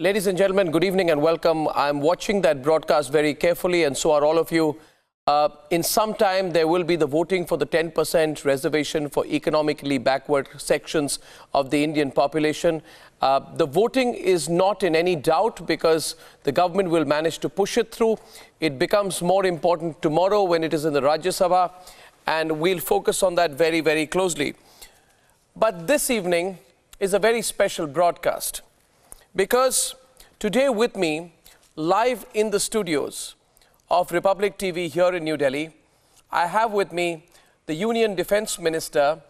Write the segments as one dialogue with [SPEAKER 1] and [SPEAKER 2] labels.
[SPEAKER 1] Ladies and gentlemen, good evening and welcome. I'm watching that broadcast very carefully, and so are all of you. In some time, there will be the voting for the 10% reservation for economically backward sections of the Indian population. The voting is not in any doubt because the government will manage to push it through. It becomes more important tomorrow when it is in the Rajya Sabha, and we'll focus on that very, very closely. But this evening is a very special broadcast, because today with me, live in the studios of Republic TV here in New Delhi, I have with me the Union Defence Minister,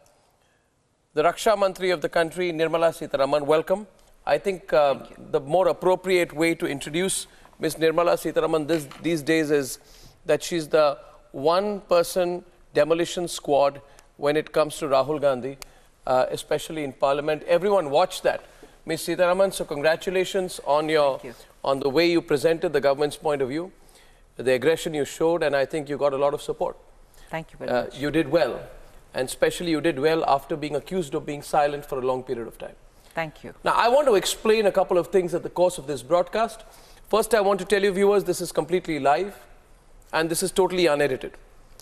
[SPEAKER 1] the Raksha Mantri of the country, Nirmala Sitharaman. Welcome. I think the more appropriate way to introduce Ms. Nirmala Sitharaman these days is that she's the one-person demolition squad when it comes to Rahul Gandhi, especially in Parliament. Everyone watched that. Ms. Sitharaman, so congratulations on the way you presented the government's point of view, the aggression you showed, and I think you got a lot of support.
[SPEAKER 2] Thank you very much.
[SPEAKER 1] You did well, and especially you did well after being accused of being silent for a long period of time.
[SPEAKER 2] Thank you.
[SPEAKER 1] Now, I want to explain a couple of things at the course of this broadcast. First, I want to tell you viewers, this is completely live, and this is totally unedited.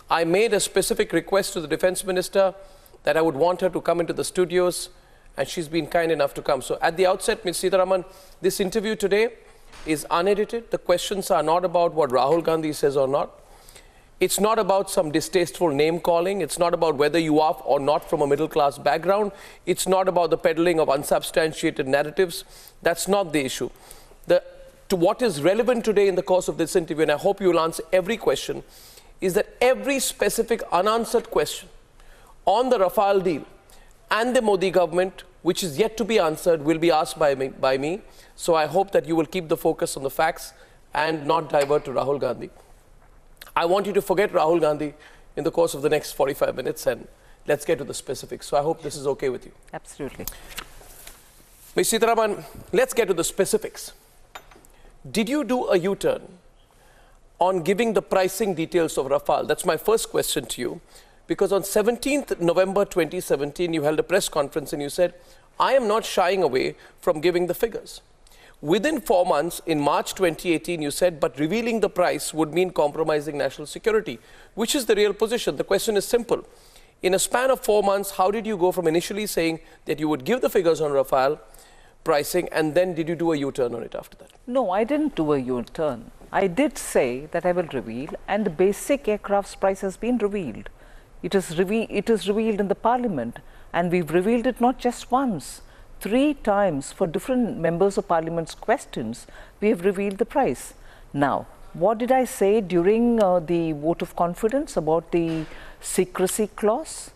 [SPEAKER 1] I made a specific request to the Defence Minister that I would want her to come into the studios, and she's been kind enough to come. So at the outset, Ms. Sitharaman, this interview today is unedited. The questions are not about what Rahul Gandhi says or not. It's not about some distasteful name calling. It's not about whether you are or not from a middle class background. It's not about the peddling of unsubstantiated narratives. That's not the issue. To what is relevant today in the course of this interview, and I hope you will answer every question, is that every specific unanswered question on the Rafale deal and the Modi government, which is yet to be answered, will be asked by me. So I hope that you will keep the focus on the facts and not divert to Rahul Gandhi. I want you to forget Rahul Gandhi in the course of the next 45 minutes, and let's get to the specifics. So I hope this is okay with you.
[SPEAKER 2] Absolutely.
[SPEAKER 1] Ms. Sitharaman, let's get to the specifics. Did you do a U-turn on giving the pricing details of Rafale? That's my first question to you. Because on 17th November 2017, you held a press conference and you said, I am not shying away from giving the figures. Within 4 months, in March 2018, you said, but revealing the price would mean compromising national security. Which is the real position? The question is simple. In a span of 4 months, how did you go from initially saying that you would give the figures on Rafale pricing, and then did you do a U-turn on it after that?
[SPEAKER 2] No, I didn't do a U-turn. I did say that I will reveal, and the basic aircraft's price has been revealed. It is revealed in the Parliament, and we've revealed it not just once, 3 times for different members of Parliament's questions. We have revealed the price. Now, what did I say during the vote of confidence about the secrecy clause?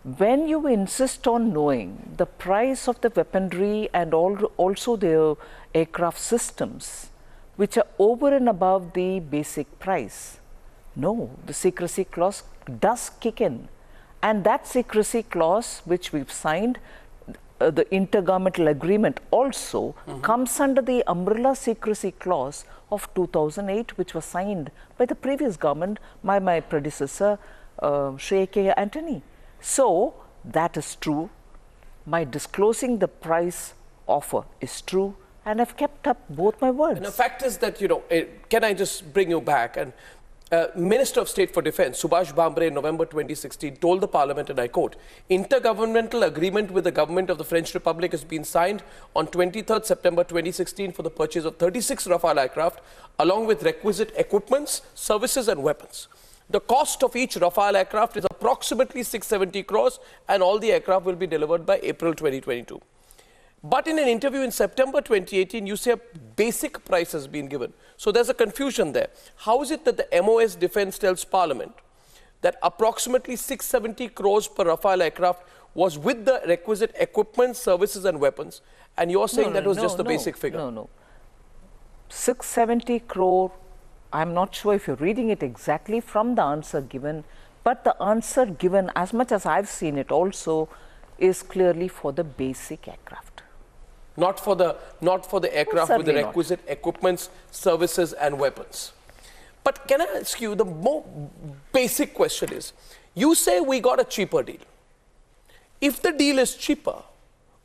[SPEAKER 2] When you insist on knowing the price of the weaponry and also the aircraft systems, which are over and above the basic price, no, the secrecy clause does kick in. And that secrecy clause, which we've signed, the intergovernmental agreement also comes under the umbrella secrecy clause of 2008, which was signed by the previous government, by my predecessor, Shri A.K. Antony. So that is true. My disclosing the price offer is true, and I've kept up both my words.
[SPEAKER 1] And the fact is that, can I just bring you back? And Minister of State for Defence, Subhash Bhambre, in November 2016, told the Parliament, and I quote, intergovernmental agreement with the government of the French Republic has been signed on 23rd September 2016 for the purchase of 36 Rafale aircraft, along with requisite equipments, services and weapons. The cost of each Rafale aircraft is approximately 670 crores, and all the aircraft will be delivered by April 2022. But in an interview in September 2018, you say a basic price has been given. So there's a confusion there. How is it that the MOS Defence tells Parliament that approximately 670 crores per Rafale aircraft was with the requisite equipment, services and weapons, and you're saying that was just the basic figure?
[SPEAKER 2] No. 670 crore, I'm not sure if you're reading it exactly from the answer given, but the answer given, as much as I've seen it also, is clearly for the basic aircraft.
[SPEAKER 1] Not for the aircraft with the requisite equipments, services and weapons. But can I ask you, the more basic question is, you say we got a cheaper deal. If the deal is cheaper,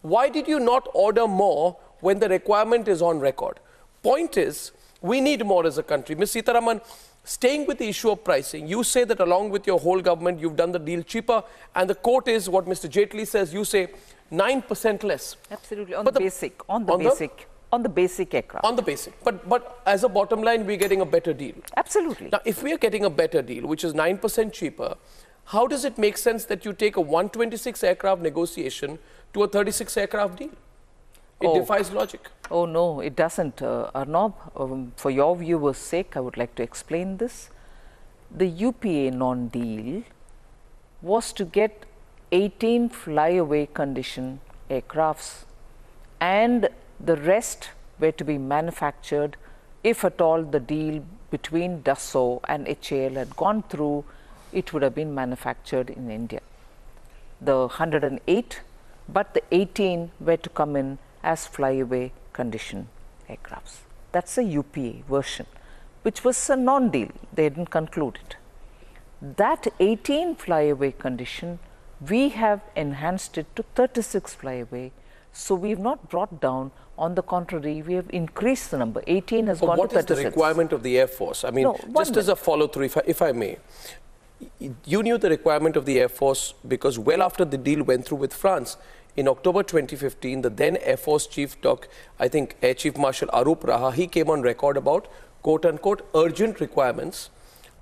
[SPEAKER 1] why did you not order more when the requirement is on record. Point is, we need more as a country. Ms. Sitharaman, staying with the issue of pricing, you say that along with your whole government, you've done the deal cheaper, and the quote is what Mr. Jaitley says, you say 9% less.
[SPEAKER 2] Absolutely, on the basic aircraft. On the basic.
[SPEAKER 1] But as a bottom line, we're getting a better deal.
[SPEAKER 2] Absolutely.
[SPEAKER 1] Now, if we are getting a better deal, which is 9% cheaper, how does it make sense that you take a 126 aircraft negotiation to a 36 aircraft deal? It defies logic.
[SPEAKER 2] Oh, no, it doesn't. Arnab, for your viewers' sake, I would like to explain this. The UPA non-deal was to get 18 flyaway condition aircrafts, and the rest were to be manufactured if at all the deal between Dassault and HAL had gone through. It would have been manufactured in India. The 108, but the 18 were to come in as flyaway condition aircrafts. That's a UPA version, which was a non-deal. They didn't conclude it. That 18 flyaway condition, we have enhanced it to 36 flyaway. So we've not brought down. On the contrary, we have increased the number. 18 has gone to 36.
[SPEAKER 1] What is the requirement of the Air Force? I mean, just as a follow-through, if I may, you knew the requirement of the Air Force because well after the deal went through with France, in October 2015, the then Air Force Chief, Air Chief Marshal Arup Raha, he came on record about quote-unquote urgent requirements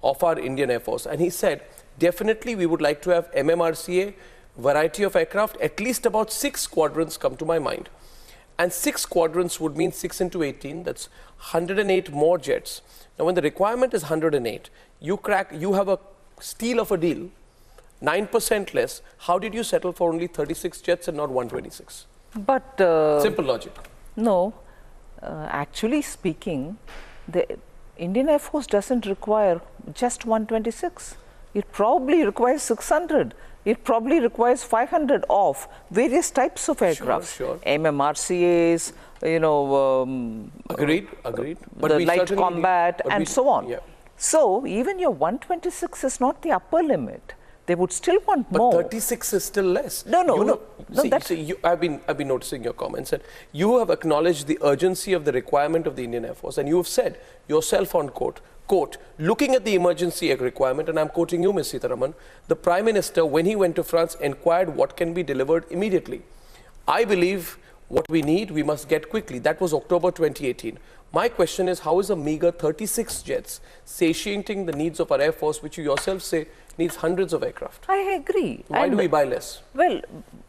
[SPEAKER 1] of our Indian Air Force. And he said, definitely we would like to have MMRCA, variety of aircraft, at least about 6 squadrons come to my mind. And 6 squadrons would mean 6 into 18, that's 108 more jets. Now when the requirement is 108, you have a steal of a deal, 9% less. How did you settle for only 36 jets and not 126?
[SPEAKER 2] But
[SPEAKER 1] simple logic.
[SPEAKER 2] No, actually speaking, the Indian Air Force doesn't require just 126. It probably requires 600. It probably requires 500 of various types of aircraft.
[SPEAKER 1] Sure.
[SPEAKER 2] MMRCAs,
[SPEAKER 1] Agreed.
[SPEAKER 2] But the light combat and so on.
[SPEAKER 1] Yeah.
[SPEAKER 2] So even your 126 is not the upper limit. They would still want more.
[SPEAKER 1] But 36 is still less.
[SPEAKER 2] No.
[SPEAKER 1] I've been noticing your comments, and you have acknowledged the urgency of the requirement of the Indian Air Force, and you have said yourself on quote, looking at the emergency requirement, and I'm quoting you, Ms. Sitharaman, the Prime Minister, when he went to France, inquired what can be delivered immediately. I believe what we need, we must get quickly. That was October 2018. My question is, how is a meager 36 jets satiating the needs of our Air Force, which you yourself say needs hundreds of aircraft?
[SPEAKER 2] I agree.
[SPEAKER 1] Why do we buy less?
[SPEAKER 2] Well,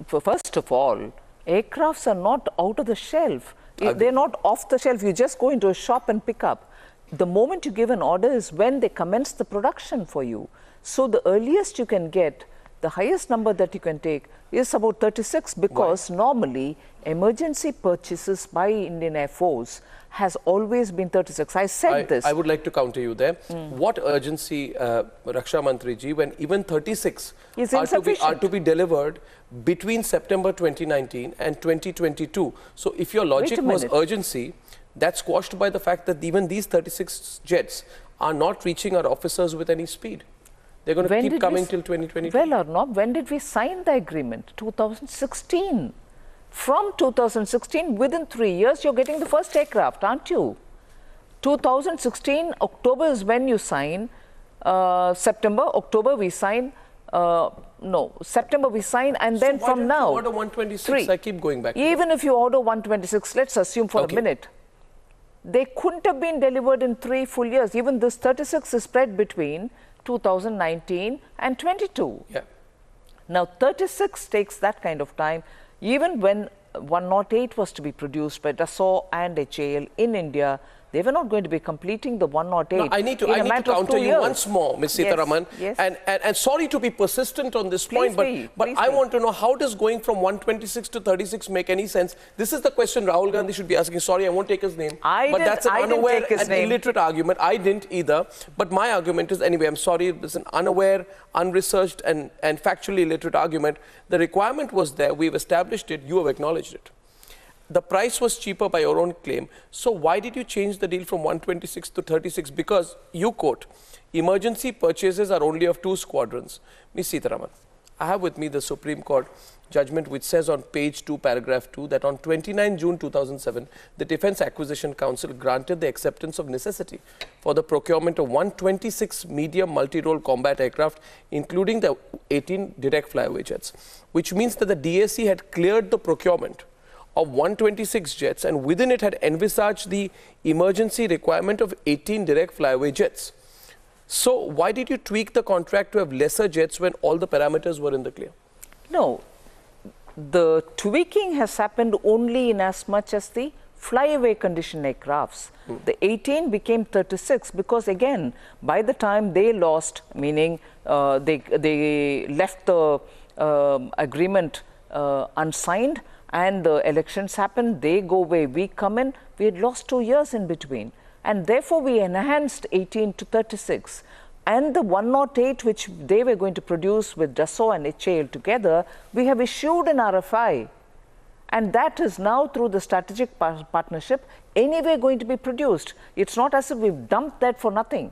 [SPEAKER 2] first of all, aircrafts are not out of the shelf. They're not off the shelf. You just go into a shop and pick up. The moment you give an order is when they commence the production for you. So the earliest you can get, the highest number that you can take is about 36, because normally emergency purchases by Indian Air Force has always been 36. I said this.
[SPEAKER 1] I would like to counter you there. What urgency, Raksha Mantri ji, when even 36 are to be delivered between September 2019 and 2022. So if your logic was urgency, that's squashed by the fact that even these 36 jets are not reaching our officers with any speed. They're going to keep coming till 2022.
[SPEAKER 2] Well, Arnab, when did we sign the agreement? 2016. From 2016, within 3 years, you're getting the first aircraft, aren't you? 2016, October is when you sign. September, October we sign. September we sign, and then
[SPEAKER 1] so
[SPEAKER 2] from now,
[SPEAKER 1] order 126. I keep going back.
[SPEAKER 2] Even if you order 126, let's assume for a minute, they couldn't have been delivered in 3 full years. Even this 36 is spread between 2019 and 22.
[SPEAKER 1] Yeah.
[SPEAKER 2] Now 36 takes that kind of time. Even when 108 was to be produced by Dassault and HAL in India, they were not going to be completing the 108.
[SPEAKER 1] No, I need to counter you once more, Ms. Sitharaman.
[SPEAKER 2] Yes.
[SPEAKER 1] And sorry to be persistent on this point, but I want to know, how does going from 126 to 36 make any sense? This is the question Rahul Gandhi should be asking. Sorry, I won't take his name. That's an unaware and illiterate argument. I didn't either. But my argument is, anyway, I'm sorry, it's an unaware, unresearched and factually illiterate argument. The requirement was there. We've established it. You have acknowledged it. The price was cheaper by your own claim. So why did you change the deal from 126 to 36? Because you quote, emergency purchases are only of 2 squadrons. Ms. Sitharaman, I have with me the Supreme Court judgment which says on page 2, paragraph 2, that on 29 June 2007, the Defence Acquisition Council granted the acceptance of necessity for the procurement of 126 medium multi-role combat aircraft, including the 18 direct flyaway jets, which means that the DAC had cleared the procurement of 126 jets and within it had envisaged the emergency requirement of 18 direct flyaway jets. So why did you tweak the contract to have lesser jets when all the parameters were in the clear?
[SPEAKER 2] No. The tweaking has happened only in as much as the flyaway condition aircrafts. The 18 became 36 because again, by the time they lost, meaning they left the agreement unsigned and the elections happened, they go away, we come in, we had lost 2 years in between. And therefore, we enhanced 18 to 36. And the 108 which they were going to produce with Dassault and HAL together, we have issued an RFI. And that is now through the strategic partnership anyway going to be produced. It's not as if we've dumped that for nothing.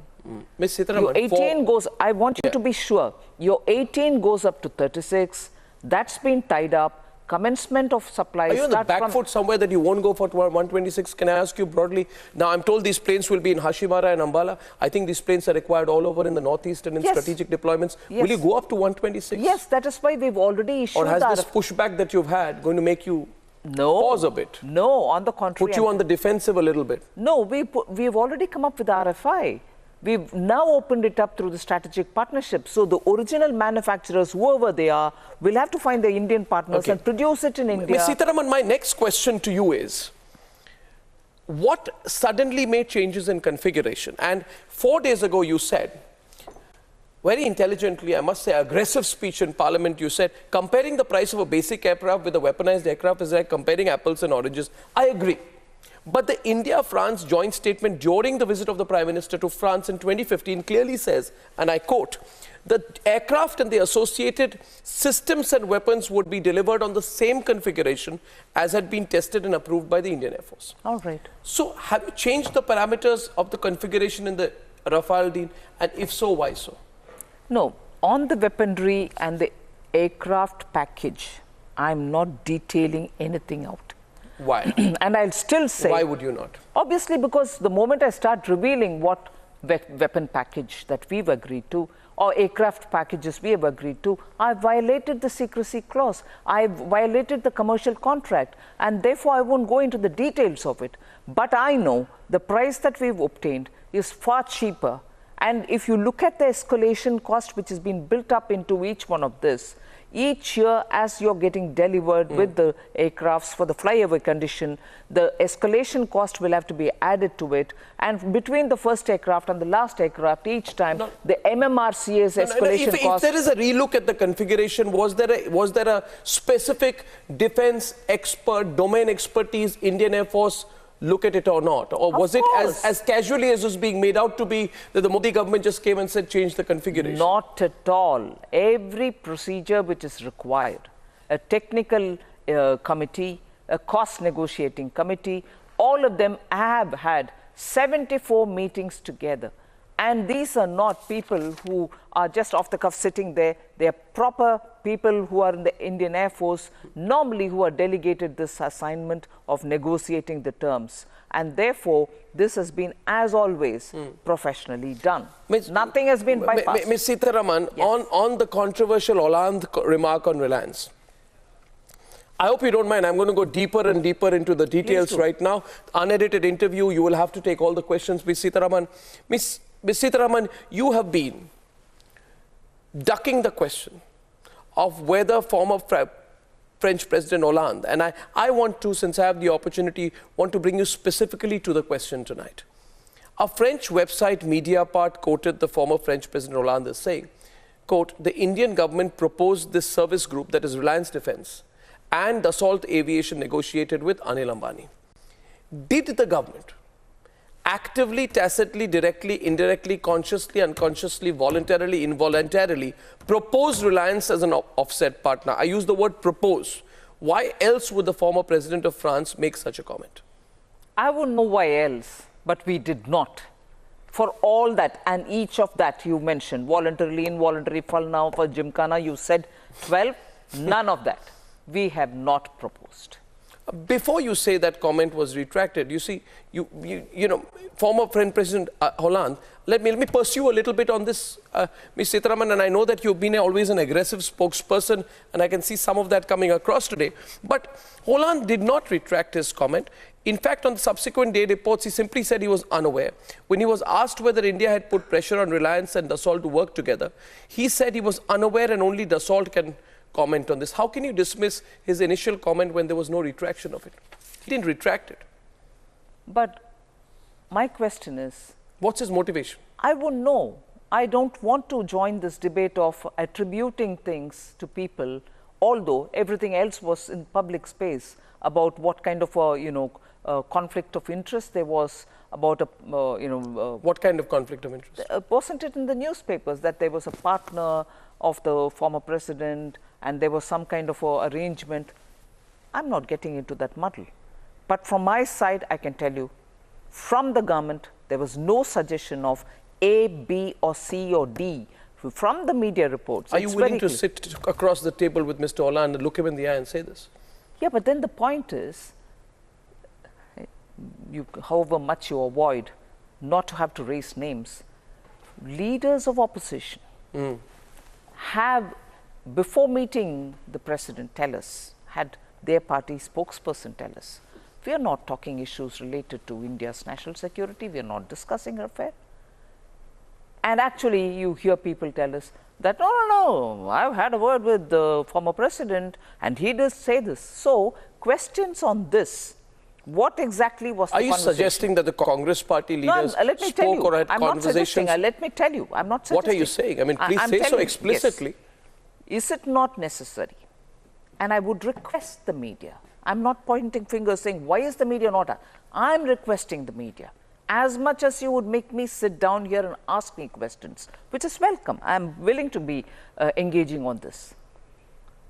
[SPEAKER 1] Ms. Sitharaman,
[SPEAKER 2] your 18 goes, I want you to be sure, your 18 goes up to 36. That's been tied up. Commencement of supplies.
[SPEAKER 1] Are you on the back foot somewhere that you won't go for 126? Can I ask you broadly? Now, I'm told these planes will be in Hashimara and Ambala. I think these planes are required all over in the northeast and in strategic deployments. Yes. Will you go up to 126?
[SPEAKER 2] Yes, that is why we've already issued.
[SPEAKER 1] Or has this pushback that you've had going to make you pause a bit?
[SPEAKER 2] No, on the contrary.
[SPEAKER 1] Put you on the defensive a little bit?
[SPEAKER 2] No, we've already come up with the RFI. We've now opened it up through the strategic partnership. So the original manufacturers, whoever they are, will have to find their Indian partners and produce it in India.
[SPEAKER 1] Ms. Sitharaman, my next question to you is, what suddenly made changes in configuration? And 4 days ago you said, very intelligently, I must say, aggressive speech in Parliament, you said, comparing the price of a basic aircraft with a weaponized aircraft is like comparing apples and oranges. I agree. But the India-France joint statement during the visit of the Prime Minister to France in 2015 clearly says, and I quote, the aircraft and the associated systems and weapons would be delivered on the same configuration as had been tested and approved by the Indian Air Force.
[SPEAKER 2] All right.
[SPEAKER 1] So have you changed the parameters of the configuration in the Rafale deal? And if so, why so?
[SPEAKER 2] No. On the weaponry and the aircraft package, I'm not detailing anything out.
[SPEAKER 1] Why?
[SPEAKER 2] And I'll still say...
[SPEAKER 1] Why would you not?
[SPEAKER 2] Obviously, because the moment I start revealing what weapon package that we've agreed to or aircraft packages we have agreed to, I've violated the secrecy clause. I've violated the commercial contract, and therefore I won't go into the details of it. But I know the price that we've obtained is far cheaper. And if you look at the escalation cost which has been built up into each one of this, each year as you're getting delivered with the aircrafts for the flyaway condition, the escalation cost will have to be added to it. And between the first aircraft and the last aircraft, each time, the MMRCA's escalation cost...
[SPEAKER 1] If there is a relook at the configuration, was there a specific defense expert, domain expertise, Indian Air Force look at it or not? Or was it as casually as was being made out to be that the Modi government just came and said change the configuration?
[SPEAKER 2] Not at all. Every procedure which is required, a technical committee, a cost negotiating committee, all of them have had 74 meetings together. And these are not people who are just off the cuff sitting there. They are proper people who are in the Indian Air Force, normally who are delegated this assignment of negotiating the terms. And therefore, this has been, as always, professionally done. Nothing has been bypassed.
[SPEAKER 1] Ms. Sitharaman, on the controversial Hollande remark on Reliance, I hope you don't mind. I'm going to go deeper and deeper into the details right now. Unedited interview, you will have to take all the questions. Ms. Sitharaman, Ms. Sitharaman, you have been ducking the question of whether former French President Hollande, and I want to, since I have the opportunity, want to bring you specifically to the question tonight. A French website, Mediapart, quoted the former French President Hollande as saying, quote, the Indian government proposed this service group, that is Reliance Defense, and Dassault Aviation negotiated with Anil Ambani. Did the government actively, tacitly, directly, indirectly, consciously, unconsciously, voluntarily, involuntarily propose Reliance as an offset partner? I use the word propose. Why else would the former president of France make such a comment?
[SPEAKER 2] I wouldn't know why else, but we did not. For all that and each of that you mentioned, voluntarily, involuntary, now for Gymkhana, you said 12, none of that. We have not proposed.
[SPEAKER 1] Before you say that comment was retracted, you see, you know, former French President Hollande, let me pursue a little bit on this, Ms. Sitharaman, and I know that you've been always an aggressive spokesperson, and I can see some of that coming across today. But Hollande did not retract his comment. In fact, on the subsequent day reports, he simply said he was unaware. When he was asked whether India had put pressure on Reliance and Dassault to work together, he said he was unaware and only Dassault can comment on this. How can you dismiss his initial comment when there was no retraction of it? He didn't retract it.
[SPEAKER 2] But my question is,
[SPEAKER 1] what's his motivation?
[SPEAKER 2] I won't know. I don't want to join this debate of attributing things to people, although everything else was in public space about what kind of a, conflict of interest there was, about
[SPEAKER 1] what kind of conflict of interest?
[SPEAKER 2] Wasn't it in the newspapers that there was a partner of the former president and there was some kind of a arrangement? I'm not getting into that muddle. But from my side, I can tell you, from the government, there was no suggestion of A, B, or C, or D. From the media reports.
[SPEAKER 1] Are you willing to sit across the table with Mr. Hollande and look him in the eye and say this?
[SPEAKER 2] Yeah, but then the point is, however much you avoid not to have to raise names, leaders of opposition have, before meeting the president, had their party spokesperson tell us, we are not talking issues related to India's national security, we are not discussing her affair. And actually, you hear people tell us that, no, I've had a word with the former president and he did say this. So, questions on this, what exactly was the conversation?
[SPEAKER 1] Are you suggesting that the Congress party leaders spoke or had conversations?
[SPEAKER 2] Let me tell you, I'm not suggesting.
[SPEAKER 1] What are you saying? I mean, please say so explicitly.
[SPEAKER 2] Yes. Is it not necessary? And I would request the media. I'm not pointing fingers saying, why is the media not? I'm requesting the media. As much as you would make me sit down here and ask me questions, which is welcome. I'm willing to be engaging on this.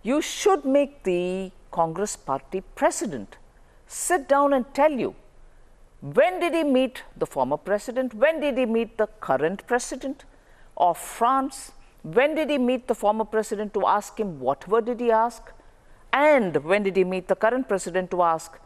[SPEAKER 2] You should make the Congress party president sit down and tell you, when did he meet the former president? When did he meet the current president of France? When did he meet the former president to ask him whatever did he ask? And when did he meet the current president to ask,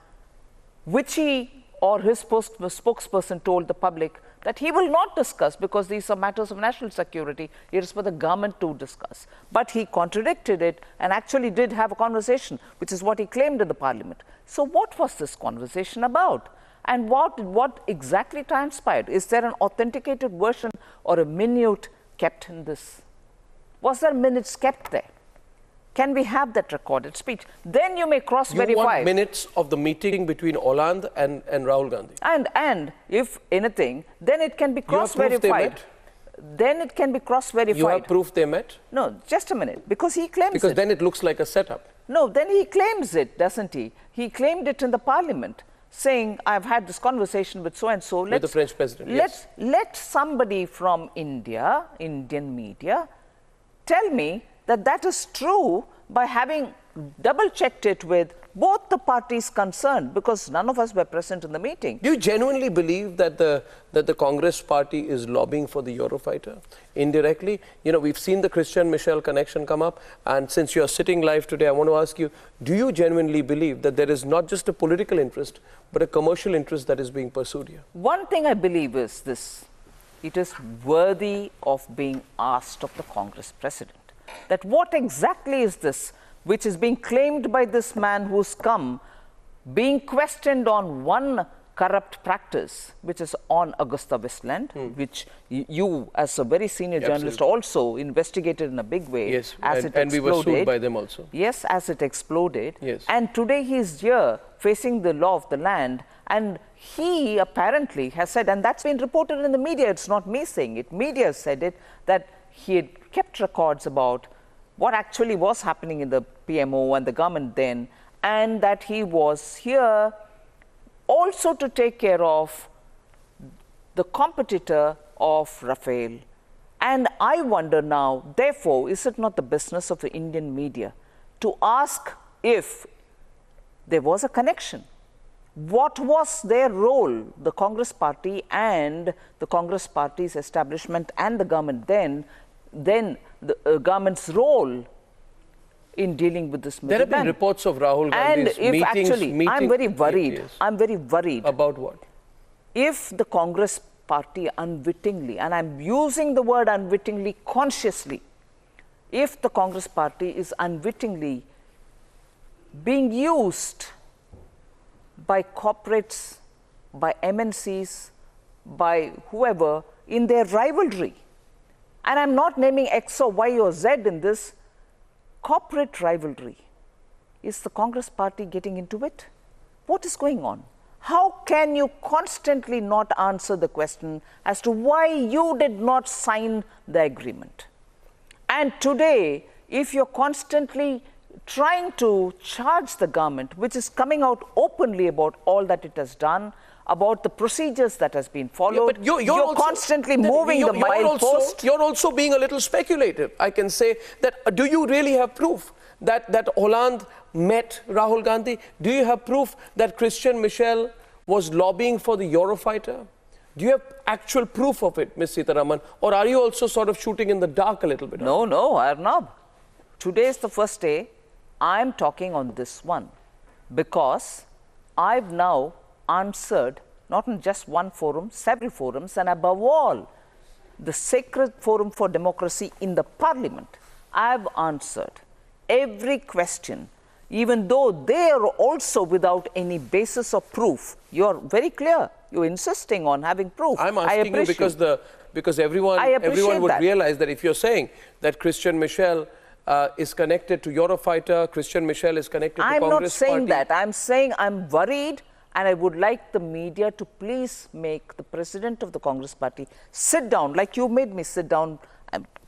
[SPEAKER 2] which he or his spokesperson told the public that he will not discuss because these are matters of national security. It is for the government to discuss. But he contradicted it and actually did have a conversation, which is what he claimed in the parliament. So what was this conversation about? And what exactly transpired? Is there an authenticated version or a minute kept in this? Was there minutes kept there? Can we have that recorded speech? Then you may cross-verify.
[SPEAKER 1] You want minutes of the meeting between Hollande and Rahul Gandhi?
[SPEAKER 2] And if anything, then it can be cross-verified. Then it can be cross-verified.
[SPEAKER 1] You have proof they met?
[SPEAKER 2] No, just a minute. Because he claims it.
[SPEAKER 1] Because then it looks like a setup.
[SPEAKER 2] No, then he claims it, doesn't he? He claimed it in the parliament, saying, I've had this conversation with so-and-so.
[SPEAKER 1] With the French president, yes.
[SPEAKER 2] Let somebody from India, Indian media, tell me that that is true by having double-checked it with both the parties concerned, because none of us were present in the meeting.
[SPEAKER 1] Do you genuinely believe that the Congress party is lobbying for the Eurofighter indirectly? You know, we've seen the Christian Michel connection come up, and since you're sitting live today, I want to ask you, do you genuinely believe that there is not just a political interest, but a commercial interest that is being pursued here?
[SPEAKER 2] One thing I believe is this: it is worthy of being asked of the Congress president, that what exactly is this which is being claimed by this man who's come, being questioned on one corrupt practice, which is on Augusta Westland, which you, as a very senior journalist, also investigated in a big way.
[SPEAKER 1] Yes,
[SPEAKER 2] as
[SPEAKER 1] and we were sued by them also.
[SPEAKER 2] Yes, as it exploded.
[SPEAKER 1] Yes.
[SPEAKER 2] And today he's here facing the law of the land, and he apparently has said, and that's been reported in the media, it's not me saying it, media said it, that he had kept records about what actually was happening in the PMO and the government then, and that he was here also to take care of the competitor of Rafael. And I wonder now, therefore, is it not the business of the Indian media to ask if there was a connection? What was their role, the Congress party and the Congress party's establishment and the government then the government's role in dealing with this
[SPEAKER 1] There have been
[SPEAKER 2] middleman.
[SPEAKER 1] reports of Rahul
[SPEAKER 2] And
[SPEAKER 1] Gandhi's
[SPEAKER 2] if
[SPEAKER 1] meetings.
[SPEAKER 2] actually, I'm very worried.
[SPEAKER 1] Yes.
[SPEAKER 2] I'm very worried.
[SPEAKER 1] About what?
[SPEAKER 2] If the Congress party unwittingly, and I'm using the word unwittingly consciously, if the Congress party is unwittingly being used by corporates, by MNCs, by whoever in their rivalry, and I'm not naming X or Y or Z in this, corporate rivalry, is the Congress party getting into it? What is going on? How can you constantly not answer the question as to why you did not sign the agreement? And today, if you're constantly trying to charge the government, which is coming out openly about all that it has done, about the procedures that has been followed,
[SPEAKER 1] but you're also,
[SPEAKER 2] constantly moving the milepost.
[SPEAKER 1] You're also being a little speculative. I can say that, do you really have proof that Hollande met Rahul Gandhi? Do you have proof that Christian Michel was lobbying for the Eurofighter? Do you have actual proof of it, Ms. Sitharaman? Or are you also sort of shooting in the dark a little bit?
[SPEAKER 2] No, Arnab. Today is the first day I'm talking on this one, because I've now answered not in just one forum, several forums, and above all, the sacred forum for democracy in the parliament. I've answered every question, even though they are also without any basis of proof. You're very clear. You're insisting on having proof.
[SPEAKER 1] I'm asking you because everyone would realize that if you're saying that Christian Michel is connected to Eurofighter, Christian Michel is connected to Congress
[SPEAKER 2] Party. I'm not saying that. I'm saying I'm worried, and I would like the media to please make the president of the Congress Party sit down, like you made me sit down,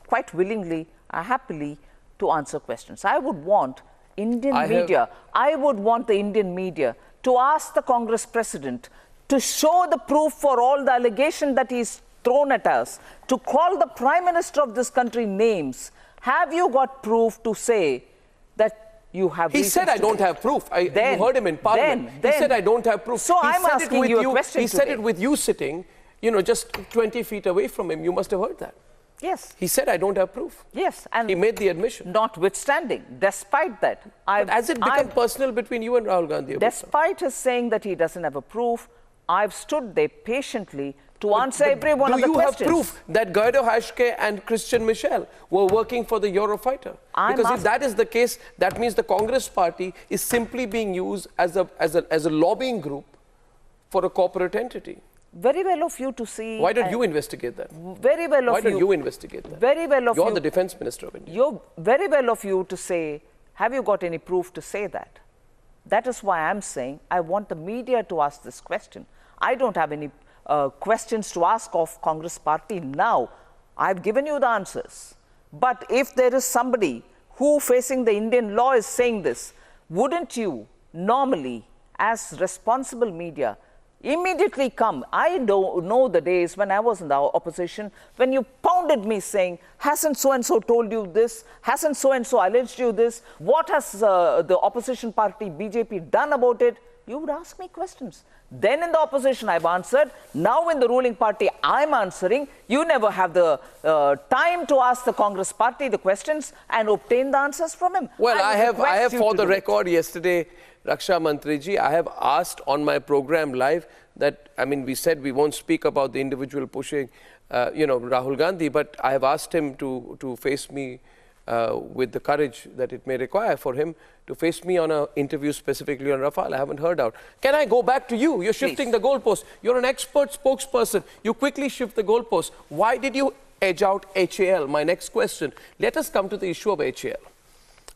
[SPEAKER 2] quite willingly, happily, to answer questions. I would want I would want the Indian media to ask the Congress president to show the proof for all the allegation that he's thrown at us, to call the Prime Minister of this country names. Have you got proof to say that you have?
[SPEAKER 1] He said, I don't have proof. You heard him in Parliament. He said, I don't have proof.
[SPEAKER 2] So I'm asking you a question.
[SPEAKER 1] He said it with you sitting, just 20 feet away from him. You must have heard that.
[SPEAKER 2] Yes.
[SPEAKER 1] He said, I don't have proof.
[SPEAKER 2] Yes. And
[SPEAKER 1] he made the admission.
[SPEAKER 2] Notwithstanding, despite that.
[SPEAKER 1] But has it become personal between you and Rahul Gandhi?
[SPEAKER 2] Despite his saying that he doesn't have a proof, I've stood there patiently to answer every one of the questions.
[SPEAKER 1] Do you have proof that Guido Hashke and Christian Michel were working for the Eurofighter? Because if that is the case, that means the Congress party is simply being used as a lobbying group for a corporate entity.
[SPEAKER 2] Very well of you to see.
[SPEAKER 1] Why don't you investigate that?
[SPEAKER 2] Very well of you.
[SPEAKER 1] Why don't you investigate that?
[SPEAKER 2] Very well of you.
[SPEAKER 1] You're the defense minister of India.
[SPEAKER 2] You're very well of you to say, have you got any proof to say that? That is why I'm saying I want the media to ask this question. I don't have any questions to ask of Congress party now. I've given you the answers. But if there is somebody who facing the Indian law is saying this, wouldn't you normally, as responsible media, immediately come? I don't know the days when I was in the opposition, when you pounded me saying, hasn't so-and-so told you this? Hasn't so-and-so alleged you this? What has the opposition party, BJP, done about it? You would ask me questions. Then in the opposition, I've answered. Now in the ruling party, I'm answering. You never have the time to ask the Congress party the questions and obtain the answers from him.
[SPEAKER 1] Well, I have for the record yesterday, Raksha Mantriji, I have asked on my program live that, we said we won't speak about the individual pushing, Rahul Gandhi, but I have asked him to face me with the courage that it may require for him to face me on an interview specifically on Rafale. I haven't heard out. Can I go back to you? You're shifting the goalpost. You're an expert spokesperson. You quickly shift the goalpost. Why did you edge out HAL? My next question. Let us come to the issue of HAL.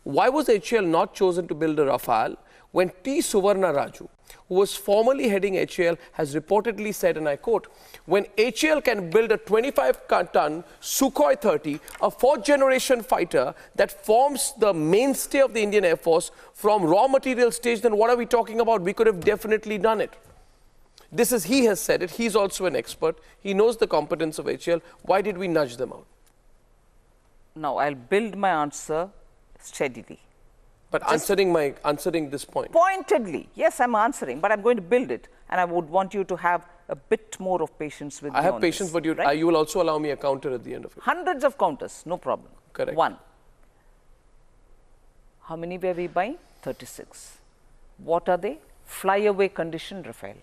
[SPEAKER 1] Why was HAL not chosen to build a Rafale when T. Suvarna Raju, who was formerly heading HAL, has reportedly said, and I quote, when HAL can build a 25-ton Sukhoi 30, a fourth-generation fighter that forms the mainstay of the Indian Air Force from raw material stage, then what are we talking about? We could have definitely done it. This is, he has said it. He's also an expert. He knows the competence of HAL. Why did we nudge them out?
[SPEAKER 2] Now, I'll build my answer steadily.
[SPEAKER 1] But answering this point.
[SPEAKER 2] Pointedly. Yes, I'm answering, but I'm going to build it. And I would want you to have a bit more of patience with me.
[SPEAKER 1] I have patience, but you will also allow me a counter at the end of it.
[SPEAKER 2] Hundreds of counters, no problem.
[SPEAKER 1] Correct.
[SPEAKER 2] One, How many were we buying? 36. What are they? Flyaway condition Rafale.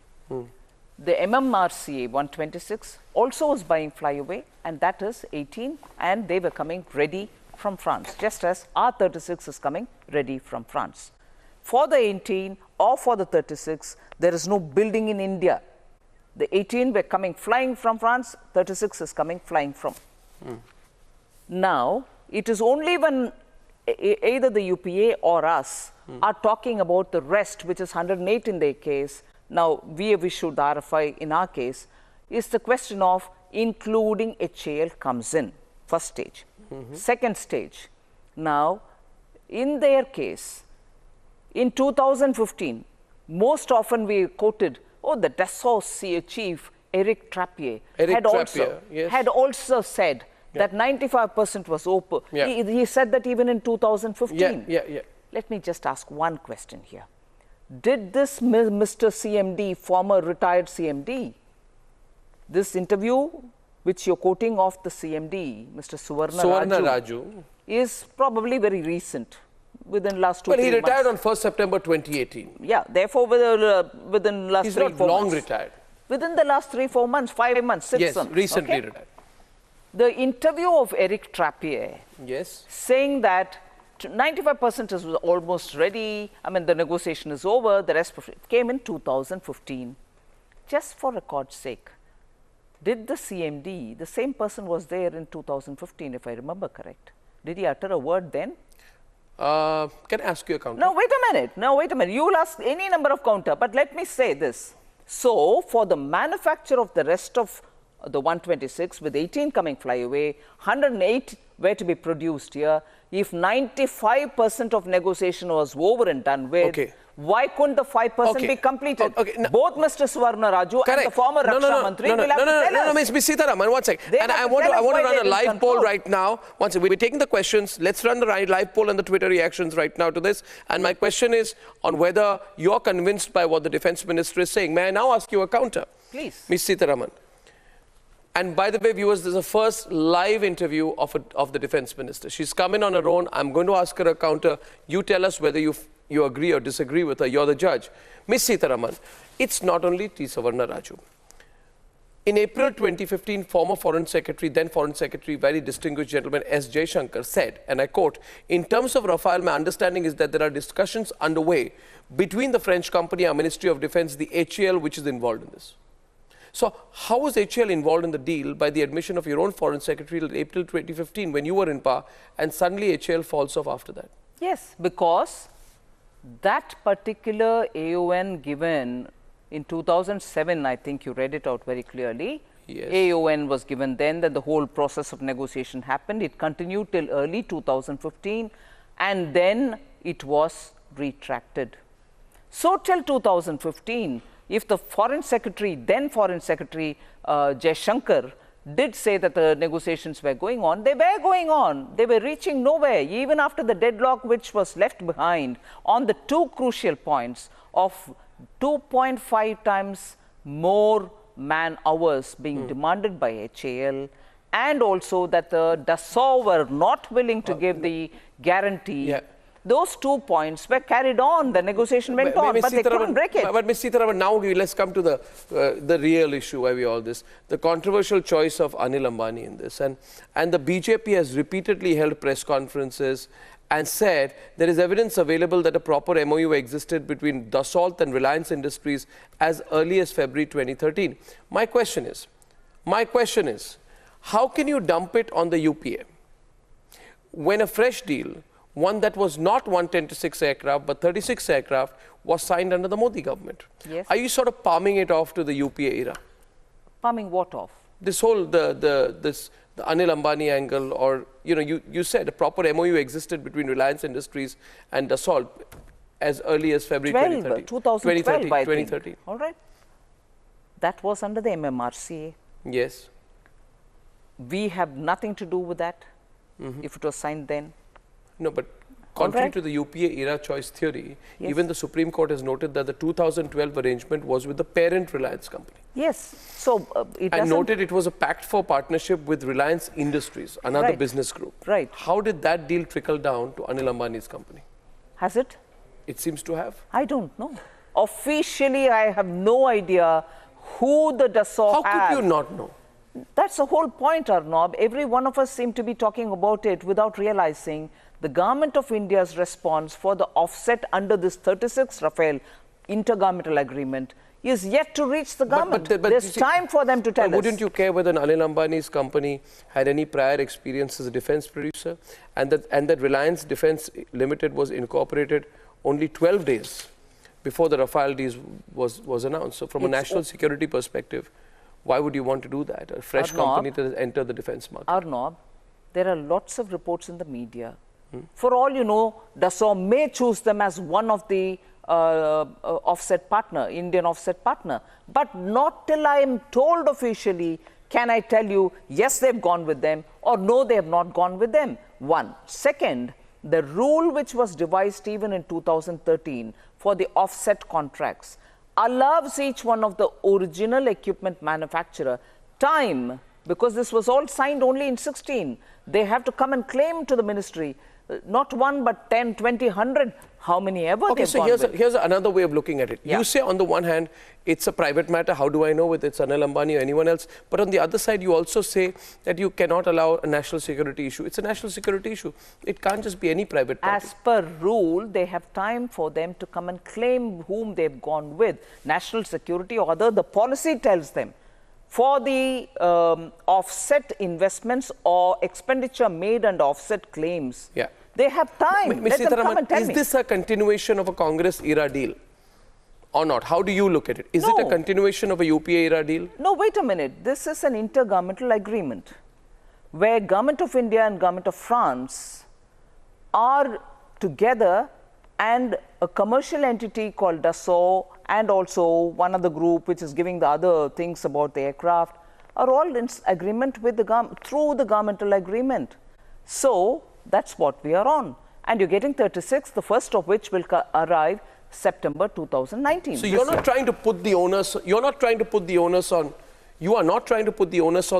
[SPEAKER 2] The MMRCA 126 also was buying flyaway, and that is 18, and they were coming ready from France, just as our 36 is coming ready from France. For the 18 or for the 36, there is no building in India. The 18 were coming flying from France, 36 is coming flying from. Now, it is only when either the UPA or us are talking about the rest, which is 108 in their case. Now, we have issued the RFI in our case, is the question of including HAL comes in, first stage. Second stage, now, in their case, in 2015, most often we quoted, oh, the Dassault chief, Eric Trappier, had also said that 95% was open. He said that even in 2015. Let me just ask one question here. Did this Mr. CMD, former retired CMD, this interview which you're quoting of the CMD, Mr. Suvarna Raju, is probably very recent, within the last 2 months.
[SPEAKER 1] Well, he retired on 1st September 2018.
[SPEAKER 2] Yeah, therefore within the last 3-4 months.
[SPEAKER 1] He's not long retired.
[SPEAKER 2] Within the last 3-4 months, 5 months, 6 months.
[SPEAKER 1] Yes, recently retired.
[SPEAKER 2] The interview of Eric Trappier, saying that 95% is almost ready, I mean, the negotiation is over, the rest of it came in 2015. Just for record's sake, did the CMD, the same person was there in 2015, if I remember correct, did he utter a word then?
[SPEAKER 1] Can I ask you a counter?
[SPEAKER 2] No, wait a minute. No, wait a minute. You will ask any number of counter, but let me say this. So, for the manufacture of the rest of the 126, with 18 coming flyaway, 108 were to be produced here. If 95% of negotiation was over and done with, why couldn't the 5% be completed? Both Mr. Suvarna Raju and the former Raksha Mantri will have to tell us.
[SPEAKER 1] Ms. Sitharaman, one second. And I want to run a live poll right now. One second. We're taking the questions. Let's run the live poll and the Twitter reactions right now to this. And my question is on whether you're convinced by what the Defence Minister is saying. May I now ask you a counter?
[SPEAKER 2] Please.
[SPEAKER 1] Ms. Sitharaman. And by the way, viewers, this is the first live interview of the Defence Minister. She's come in on her own. I'm going to ask her a counter. You tell us whether you agree or disagree with her. You're the judge. Ms. Sitharaman, it's not only T. Suvarna Raju. In April 2015, former Foreign Secretary, then Foreign Secretary, very distinguished gentleman, S. Jaishankar said, and I quote, in terms of Rafale, my understanding is that there are discussions underway between the French company, our Ministry of Defence, the HAL, which is involved in this. So how was HAL involved in the deal by the admission of your own Foreign Secretary in April 2015 when you were in power, and suddenly HAL falls off after that?
[SPEAKER 2] Yes, because that particular AON given in 2007, I think you read it out very clearly. AON was given then the whole process of negotiation happened. It continued till early 2015, and then it was retracted. So till 2015, if the Foreign Secretary, then Foreign Secretary Jaishankar, did say that the negotiations were going on, they were going on. They were reaching nowhere, even after the deadlock which was left behind on the two crucial points of 2.5 times more man-hours being demanded by HAL, and also that the Dassault were not willing to give the guarantee. Those 2 points were carried on. The negotiation went on, but they couldn't break it.
[SPEAKER 1] But Ms. Sitharaman, now let's come to the real issue why we all this. The controversial choice of Anil Ambani in this. And the BJP has repeatedly held press conferences and said there is evidence available that a proper MOU existed between Dassault and Reliance Industries as early as February 2013. My question is, how can you dump it on the UPA when a fresh deal, one that was not 126 aircraft, but 36 aircraft, was signed under the Modi government? Are you sort of palming it off to the UPA era?
[SPEAKER 2] Palming what off?
[SPEAKER 1] This whole, the Anil Ambani angle, or, you said a proper MOU existed between Reliance Industries and Dassault as early as February 2013.
[SPEAKER 2] All right. That was under the MMRCA.
[SPEAKER 1] Yes.
[SPEAKER 2] We have nothing to do with that, if it was signed then.
[SPEAKER 1] No, but contrary to the UPA era choice theory, even the Supreme Court has noted that the 2012 arrangement was with the parent Reliance company.
[SPEAKER 2] Yes. So
[SPEAKER 1] and noted it was a pact for partnership with Reliance Industries, another business group.
[SPEAKER 2] Right.
[SPEAKER 1] How did that deal trickle down to Anil Ambani's company?
[SPEAKER 2] Has it?
[SPEAKER 1] It seems to have.
[SPEAKER 2] I don't know. Officially, I have no idea who the Dassault
[SPEAKER 1] How could you not know?
[SPEAKER 2] That's the whole point, Arnab. Every one of us seem to be talking about it without realizing the Government of India's response for the offset under this 36 Rafale intergovernmental agreement is yet to reach the government.
[SPEAKER 1] But
[SPEAKER 2] there's time for them to tell us.
[SPEAKER 1] Wouldn't you care whether Anil Ambani's company had any prior experience as a defense producer, and that Reliance Defense Limited was incorporated only 12 days before the Rafale deal was announced? So from a national security perspective, why would you want to do that? A fresh company to enter the defense market.
[SPEAKER 2] Arnab, there are lots of reports in the media. For all you know, Dassault may choose them as one of the offset partner, Indian offset partner. But not till I am told officially can I tell you, yes, they've gone with them, or no, they have not gone with them. One. Second, the rule which was devised even in 2013 for the offset contracts allows each one of the original equipment manufacturer time, because this was all signed only in 16. They have to come and claim to the ministry, not one, but 10, 20, 100, how many ever
[SPEAKER 1] Okay, so here's another way of looking at it. Yeah. You say on the one hand, it's a private matter. How do I know whether it's Anil Ambani or anyone else? But on the other side, you also say that you cannot allow a national security issue. It's a national security issue. It can't just be any private party.
[SPEAKER 2] As per rule, they have time for them to come and claim whom they've gone with. National security or other, the policy tells them. For the offset investments or expenditure made and offset claims, they have time. Let them come and tell me.
[SPEAKER 1] Is this a continuation of a Congress era deal or not? How do you look at it? Is it a continuation of a UPA era deal?
[SPEAKER 2] No, wait a minute. This is an intergovernmental agreement where Government of India and Government of France are together, and a commercial entity called Dassault and also one other group which is giving the other things about the aircraft are all in agreement with the government through the governmental agreement. So that's what we are on. And you're getting 36, the first of which will arrive September 2019.
[SPEAKER 1] So you're not trying to put the onus, you are not trying to put the onus on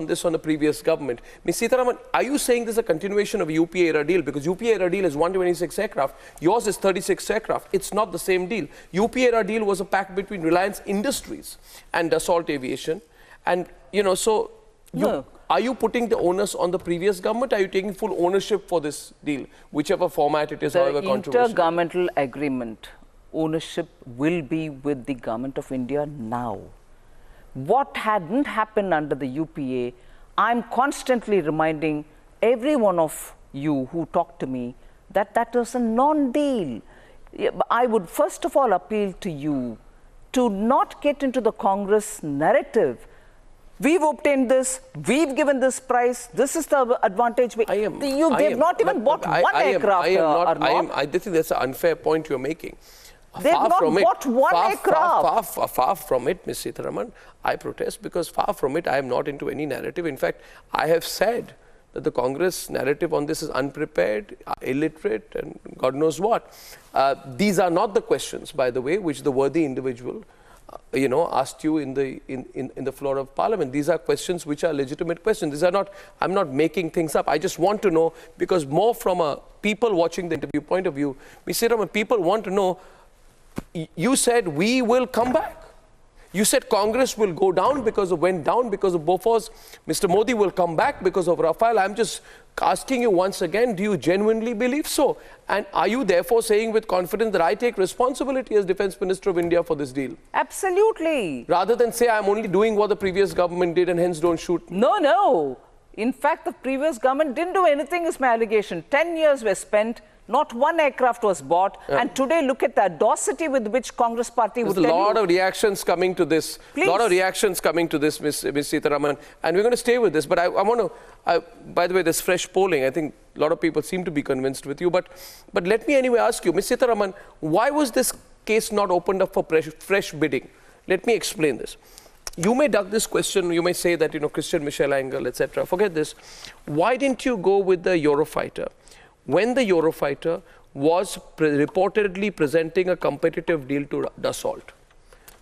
[SPEAKER 1] this on the previous government. Ms. Sitharaman, are you saying this is a continuation of a UPA era deal? Because UPA era deal is 126 aircraft, yours is 36 aircraft. It's not the same deal. UPA era deal was a pact between Reliance Industries and Dassault Aviation. And, you know, so are you putting the onus on the previous government? Are you taking full ownership for this deal, whichever format it is, however controversial?
[SPEAKER 2] The intergovernmental agreement ownership will be with the Government of India now. What hadn't happened under the UPA, I'm constantly reminding every one of you who talk to me that that was a non-deal. I would first of all appeal to you to not get into the Congress narrative. We've obtained this, we've given this price, this is the advantage. They've not even bought one aircraft, Arnab.
[SPEAKER 1] I think that's an unfair point you're making.
[SPEAKER 2] They've not bought one aircraft.
[SPEAKER 1] Far from it, Ms. Sitharaman. I protest because far from it, I am not into any narrative. In fact, I have said that the Congress narrative on this is unprepared, illiterate, and God knows what. These are not the questions, by the way, which the worthy individual asked you in the floor of Parliament. These are questions which are legitimate questions. These are not, I'm not making things up. I just want to know, because more from a people watching the interview point of view, Ms. Sitharaman, people want to know. You said we will come back. You said Congress will go down went down because of Bofors. Mr. Modi will come back because of Rafale. I'm just asking you once again, do you genuinely believe so? And are you therefore saying with confidence that I take responsibility as Defence Minister of India for this deal?
[SPEAKER 2] Absolutely.
[SPEAKER 1] Rather than say I'm only doing what the previous government did and hence don't shoot.
[SPEAKER 2] No. In fact, the previous government didn't do anything, is my allegation. 10 years were spent. Not one aircraft was bought. And today, look at the audacity with which Congress party would tell you.
[SPEAKER 1] There's a lot of reactions coming to this. A lot of reactions coming to this, Ms. Sitharaman. And we're going to stay with this. But I want to, by the way, there's fresh polling. I think a lot of people seem to be convinced with you. But let me anyway ask you, Ms. Sitharaman, why was this case not opened up for fresh bidding? Let me explain this. You may duck this question. You may say that, Christian Michel angle, etc. Forget this. Why didn't you go with the Eurofighter? When the Eurofighter was reportedly presenting a competitive deal to Dassault.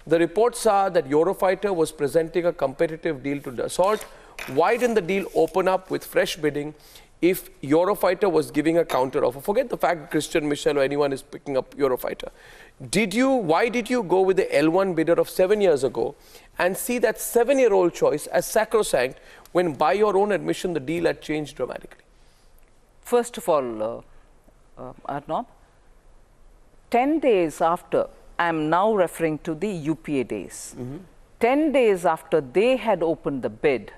[SPEAKER 1] The reports are that Eurofighter was presenting a competitive deal to Dassault. Why didn't the deal open up with fresh bidding? if Eurofighter was giving a counter offer, forget the fact Christian Michel or anyone is picking up Eurofighter. Why did you go with the L1 bidder of 7 years ago and see that 7-year-old choice as sacrosanct when, by your own admission, the deal had changed dramatically?
[SPEAKER 2] First of all, Arnab, 10 days after, I am now referring to the UPA days, 10 days after they had opened the bid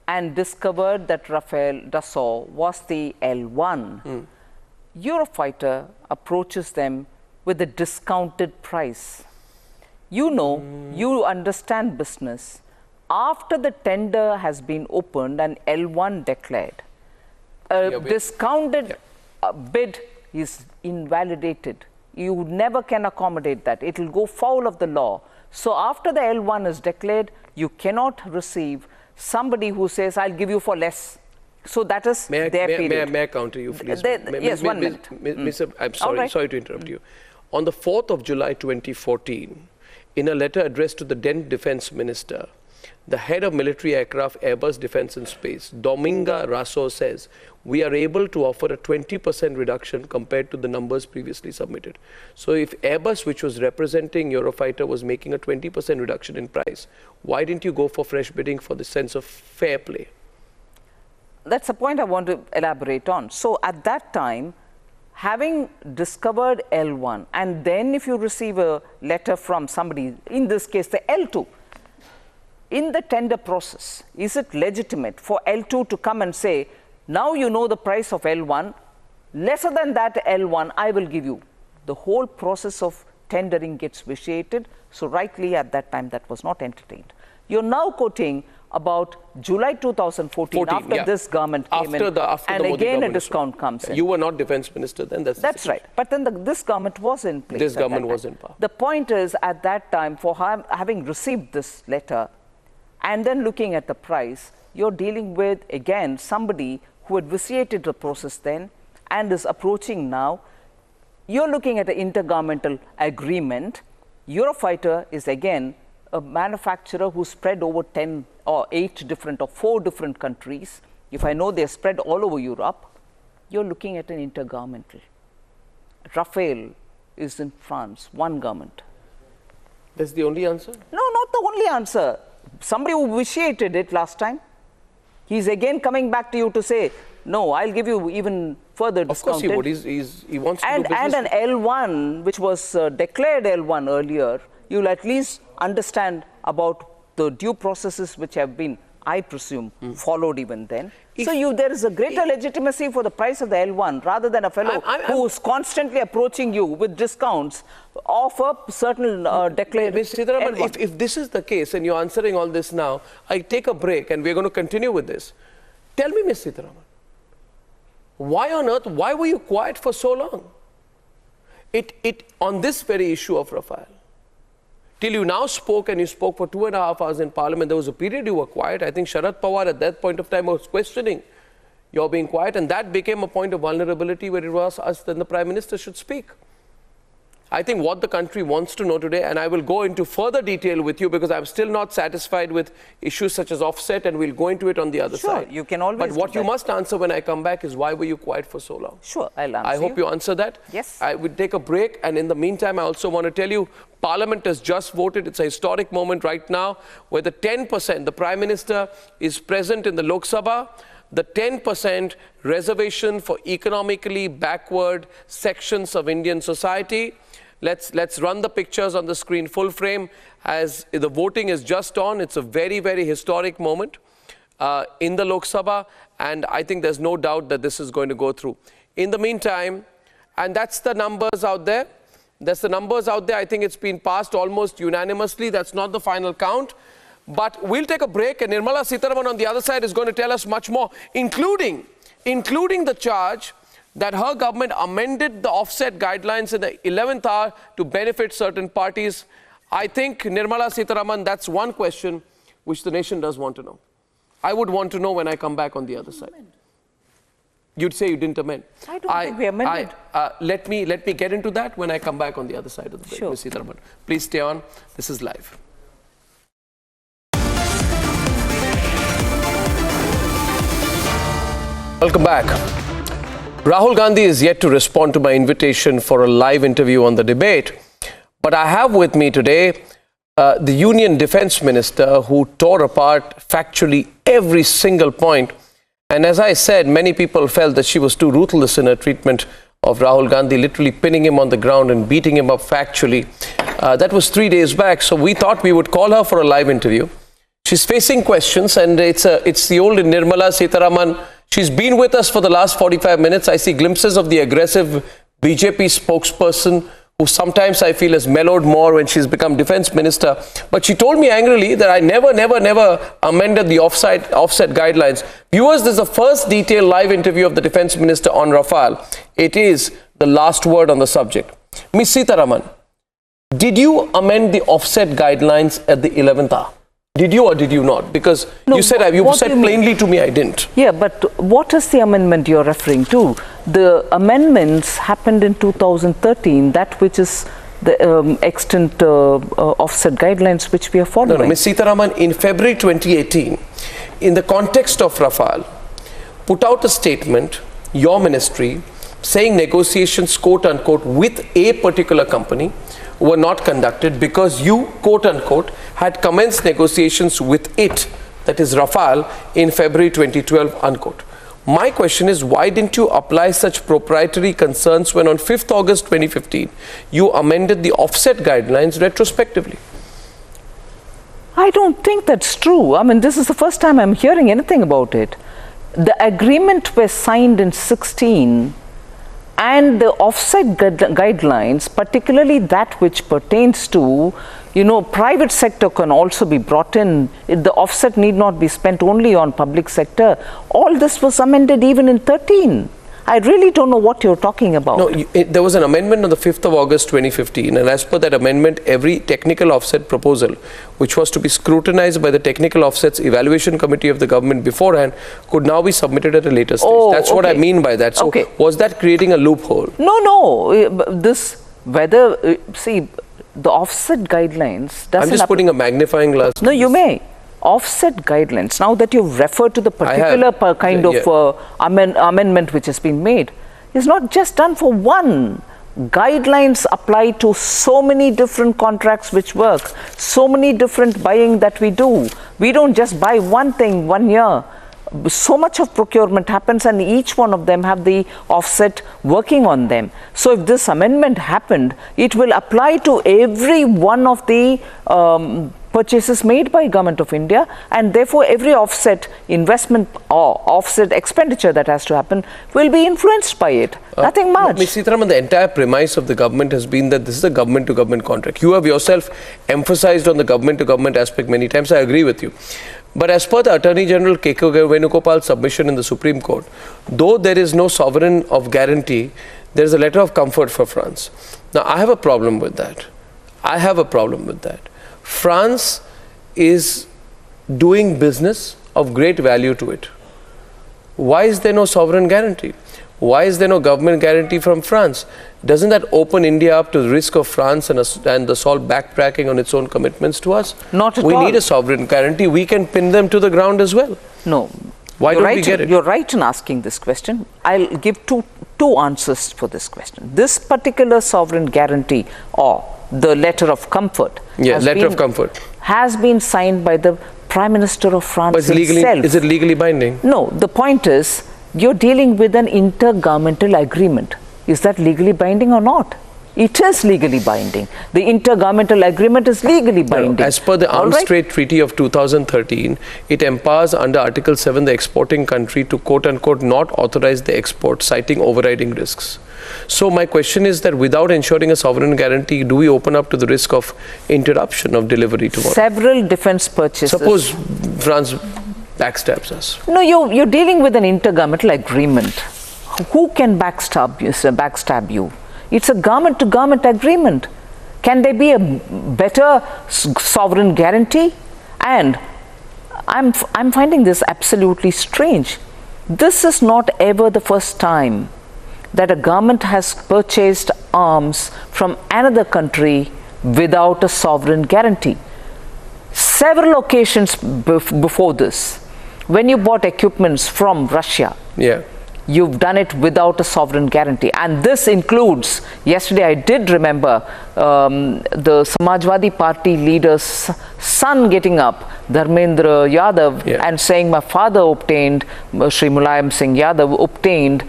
[SPEAKER 2] and discovered that Rafale Dassault was the L1, Eurofighter approaches them with a discounted price. You know, you understand business. After the tender has been opened and L1 declared, a discounted bid is invalidated. You never can accommodate that. It will go foul of the law. So after the L1 is declared, you cannot receive somebody who says, I'll give you for less. So that is their period.
[SPEAKER 1] May I counter you, please?
[SPEAKER 2] Yes, 1 minute.
[SPEAKER 1] I'm sorry, sorry to interrupt you. On the 4th of July 2014, in a letter addressed to the then Defense Minister, the head of military aircraft, Airbus Defence and Space, Dominga Rasso, says, we are able to offer a 20% reduction compared to the numbers previously submitted. So if Airbus, which was representing Eurofighter, was making a 20% reduction in price, why didn't you go for fresh bidding for the sense of fair play?
[SPEAKER 2] That's a point I want to elaborate on. So at that time, having discovered L1, and then if you receive a letter from somebody, in this case the L2, in the tender process, is it legitimate for L2 to come and say, now you know the price of L1, lesser than that L1, I will give you? The whole process of tendering gets vitiated. So rightly at that time, that was not entertained. You're now quoting about July 2014, after this government came in, and again a discount comes in.
[SPEAKER 1] You were not defense minister then.
[SPEAKER 2] That's right. But then this government was in place.
[SPEAKER 1] This government was in power.
[SPEAKER 2] The point is, at that time, for having received this letter and then looking at the price, you're dealing with, again, somebody who had vitiated the process then and is approaching now. You're looking at an intergovernmental agreement. Eurofighter is, again, a manufacturer who spread over 10 or 8 different or 4 different countries. If I know they're spread all over Europe, you're looking at an intergovernmental. Rafale is in France, one government.
[SPEAKER 1] That's the only answer?
[SPEAKER 2] No, not the only answer. Somebody who vitiated it last time, he's again coming back to you to say, no, I'll give you even further discounted.
[SPEAKER 1] Of course he would. He wants to do business.
[SPEAKER 2] And an L1, which was declared L1 earlier, you'll at least understand about the due processes which have been, I presume, followed even then. So there is a greater legitimacy for the price of the L1 rather than a fellow who is constantly approaching you with discounts of a certain declared
[SPEAKER 1] Mr. Sitharaman, if this is the case and you're answering all this now, I take a break and we're going to continue with this. Tell me, Ms. Sitharaman, why on earth, why were you quiet for so long? On this very issue of Rafale, till you now spoke, and you spoke for 2.5 hours in Parliament, there was a period you were quiet. I think Sharad Pawar at that point of time was questioning your being quiet, and that became a point of vulnerability where it was us, then the Prime Minister should speak. I think what the country wants to know today, and I will go into further detail with you because I'm still not satisfied with issues such as offset, and we'll go into it on the other side.
[SPEAKER 2] Sure, you can always
[SPEAKER 1] But what you must answer when I come back is why were you quiet for so long?
[SPEAKER 2] Sure, I'll answer
[SPEAKER 1] I hope you answer that.
[SPEAKER 2] Yes.
[SPEAKER 1] I will take a break, and in the meantime, I also want to tell you, Parliament has just voted. It's a historic moment right now where the 10%, the Prime Minister is present in the Lok Sabha, the 10% reservation for economically backward sections of Indian society. Let's run the pictures on the screen full frame as the voting is just on. It's a very, very historic moment in the Lok Sabha, and I think there's no doubt that this is going to go through. In the meantime, and that's the numbers out there. That's the numbers out there. I think it's been passed almost unanimously. That's not the final count. But we'll take a break, and Nirmala Sitharaman on the other side is going to tell us much more, including the charge that her government amended the offset guidelines in the 11th hour to benefit certain parties. I think, Nirmala Sitharaman, that's one question which the nation does want to know. I would want to know when I come back on the other side. You'd say you didn't amend.
[SPEAKER 2] I don't think we amended.
[SPEAKER 1] Let me get into that when I come back on the other side of the break.
[SPEAKER 2] Sure.
[SPEAKER 1] Ms. Sitharaman, please stay on. This is live. Welcome back. Rahul Gandhi is yet to respond to my invitation for a live interview on the debate. But I have with me today the Union Defence Minister who tore apart factually every single point. And as I said, many people felt that she was too ruthless in her treatment of Rahul Gandhi, literally pinning him on the ground and beating him up factually. That was 3 days back. So we thought we would call her for a live interview. She's facing questions, and it's the old Nirmala Sitharaman. She's been with us for the last 45 minutes. I see glimpses of the aggressive BJP spokesperson who sometimes I feel has mellowed more when she's become defense minister. But she told me angrily that I never amended the offset guidelines. Viewers, this is the first detailed live interview of the defense minister on Rafale. It is the last word on the subject. Ms. Sitharaman, did you amend the offset guidelines at the 11th hour? Did you or did you not? Because no, you said plainly to me I didn't.
[SPEAKER 2] Yeah, but what is the amendment you're referring to? The amendments happened in 2013, that which is the extant offset guidelines which we are following.
[SPEAKER 1] No, Ms. Sitharaman, in February 2018, in the context of Rafale, put out a statement, your ministry, saying negotiations, quote unquote, with a particular company were not conducted because you, quote unquote, had commenced negotiations with it, that is Rafale, in February 2012, unquote. My question is, why didn't you apply such proprietary concerns when on 5th August 2015, you amended the offset guidelines retrospectively?
[SPEAKER 2] I don't think that's true. I mean, this is the first time I'm hearing anything about it. The agreement was signed in 16, and the offset guidelines, particularly that which pertains to, private sector can also be brought in. The offset need not be spent only on public sector. All this was amended even in 13. I really don't know what you're talking about.
[SPEAKER 1] No, there was an amendment on the 5th of August 2015, and as per that amendment, every technical offset proposal, which was to be scrutinized by the Technical Offsets Evaluation Committee of the government beforehand, could now be submitted at a later stage.
[SPEAKER 2] Oh,
[SPEAKER 1] that's what I mean by that. So was that creating a loophole?
[SPEAKER 2] No. See, the offset guidelines doesn't...
[SPEAKER 1] I'm just putting a magnifying glass.
[SPEAKER 2] No, you may. Offset guidelines, now that you've referred to the particular amendment which has been made, is not just done for one. Guidelines apply to so many different contracts which work, so many different buying that we do. We don't just buy one thing 1 year. So much of procurement happens, and each one of them have the offset working on them. So if this amendment happened, it will apply to every one of the purchases made by Government of India, and therefore every offset investment or offset expenditure that has to happen will be influenced by it. Nothing much.
[SPEAKER 1] Ms. Sitharaman, the entire premise of the government has been that this is a government-to-government contract. You have yourself emphasized on the government-to-government aspect many times. I agree with you. But as per the Attorney General K.K. Venugopal's submission in the Supreme Court, though there is no sovereign of guarantee, there is a letter of comfort for France. Now, I have a problem with that. France is doing business of great value to it. Why is there no sovereign guarantee? Why is there no government guarantee from France? Doesn't that open India up to the risk of France and the salt backtracking on its own commitments to us?
[SPEAKER 2] Not at all.
[SPEAKER 1] We need a sovereign guarantee. We can pin them to the ground as well.
[SPEAKER 2] No.
[SPEAKER 1] Why don't we get it?
[SPEAKER 2] You're right in asking this question. I'll give two answers for this question. This particular sovereign guarantee, or the letter of comfort, has been signed by the Prime Minister of France himself.
[SPEAKER 1] Is it legally binding?
[SPEAKER 2] No, the point is, you're dealing with an intergovernmental agreement. Is that legally binding or not? It is legally binding. The intergovernmental agreement is legally binding.
[SPEAKER 1] As per the Arms Trade Treaty of 2013, it empowers under Article 7 the exporting country to quote-unquote not authorize the export, citing overriding risks. So my question is that without ensuring a sovereign guarantee, do we open up to the risk of interruption of delivery tomorrow?
[SPEAKER 2] Several defense purchases.
[SPEAKER 1] Suppose France backstabs us.
[SPEAKER 2] No, you're dealing with an intergovernmental agreement. Who can backstab you? It's a government-to-government agreement. Can there be a better sovereign guarantee? And I'm finding this absolutely strange. This is not ever the first time that a government has purchased arms from another country without a sovereign guarantee. Several occasions before this, When you bought equipments from Russia,
[SPEAKER 1] Yeah.
[SPEAKER 2] you've done it without a sovereign guarantee. And this includes, yesterday I did remember the Samajwadi Party leader's son getting up, Dharmendra Yadav, and saying my father obtained, Shri Mulayam Singh Yadav obtained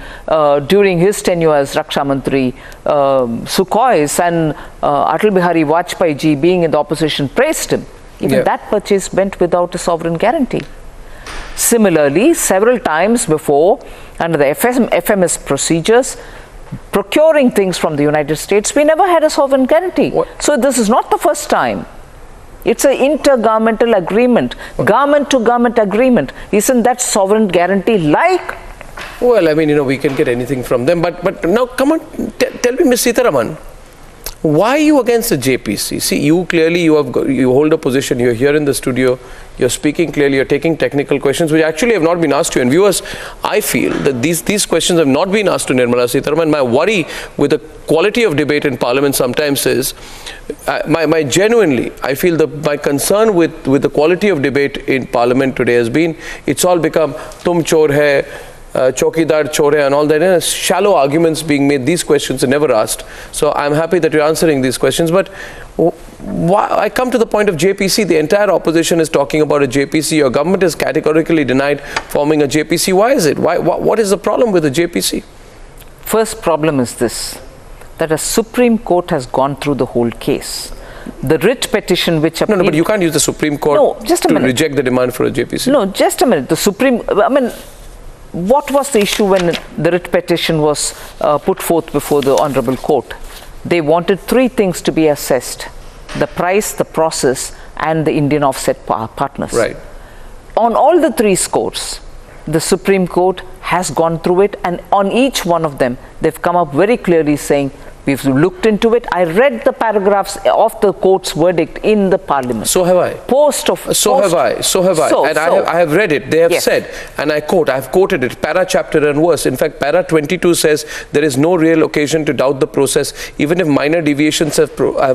[SPEAKER 2] during his tenure as Raksha Mantri, Sukhois, and Atal Bihari Vajpayee ji being in the opposition praised him. Even that purchase went without a sovereign guarantee. Similarly, several times before, under the FMS procedures, procuring things from the United States, we never had a sovereign guarantee. So this is not the first time. It's an intergovernmental agreement, government-to-government agreement. Isn't that sovereign guarantee like?
[SPEAKER 1] Well, I mean, we can get anything from them. But now, come on, tell me, Ms. Sitharaman, why are you against the JPC? See, you clearly, you hold a position. You're here in the studio. You're speaking clearly. You're taking technical questions, which actually have not been asked to you. And viewers, I feel that these questions have not been asked to Nirmala Sitharaman. My worry with the quality of debate in Parliament sometimes is, genuinely, I feel my concern with the quality of debate in Parliament today has been, it's all become, tum chor hai, Chokidar chore and all that, shallow arguments being made. These questions are never asked. So I'm happy that you're answering these questions. But I come to the point of JPC. The entire opposition is talking about a JPC. Your government has categorically denied forming a JPC. Why is it? What is the problem with the JPC?
[SPEAKER 2] First problem is this, that a Supreme Court has gone through the whole case. The writ petition which appealed...
[SPEAKER 1] No, but you can't use the Supreme Court to reject the demand for a JPC.
[SPEAKER 2] No, just a minute. What was the issue when the writ petition was put forth before the Honorable Court? They wanted three things to be assessed: the price, the process, and the Indian offset partners.
[SPEAKER 1] Right.
[SPEAKER 2] On all the three scores, the Supreme Court has gone through it, and on each one of them, they've come up very clearly saying, we've looked into it. I read the paragraphs of the court's verdict in the Parliament.
[SPEAKER 1] So have I. So have I. I have read it. They have said, and I quote, I've quoted it, para, chapter and verse. In fact, para 22 says, there is no real occasion to doubt the process. Even if minor deviations have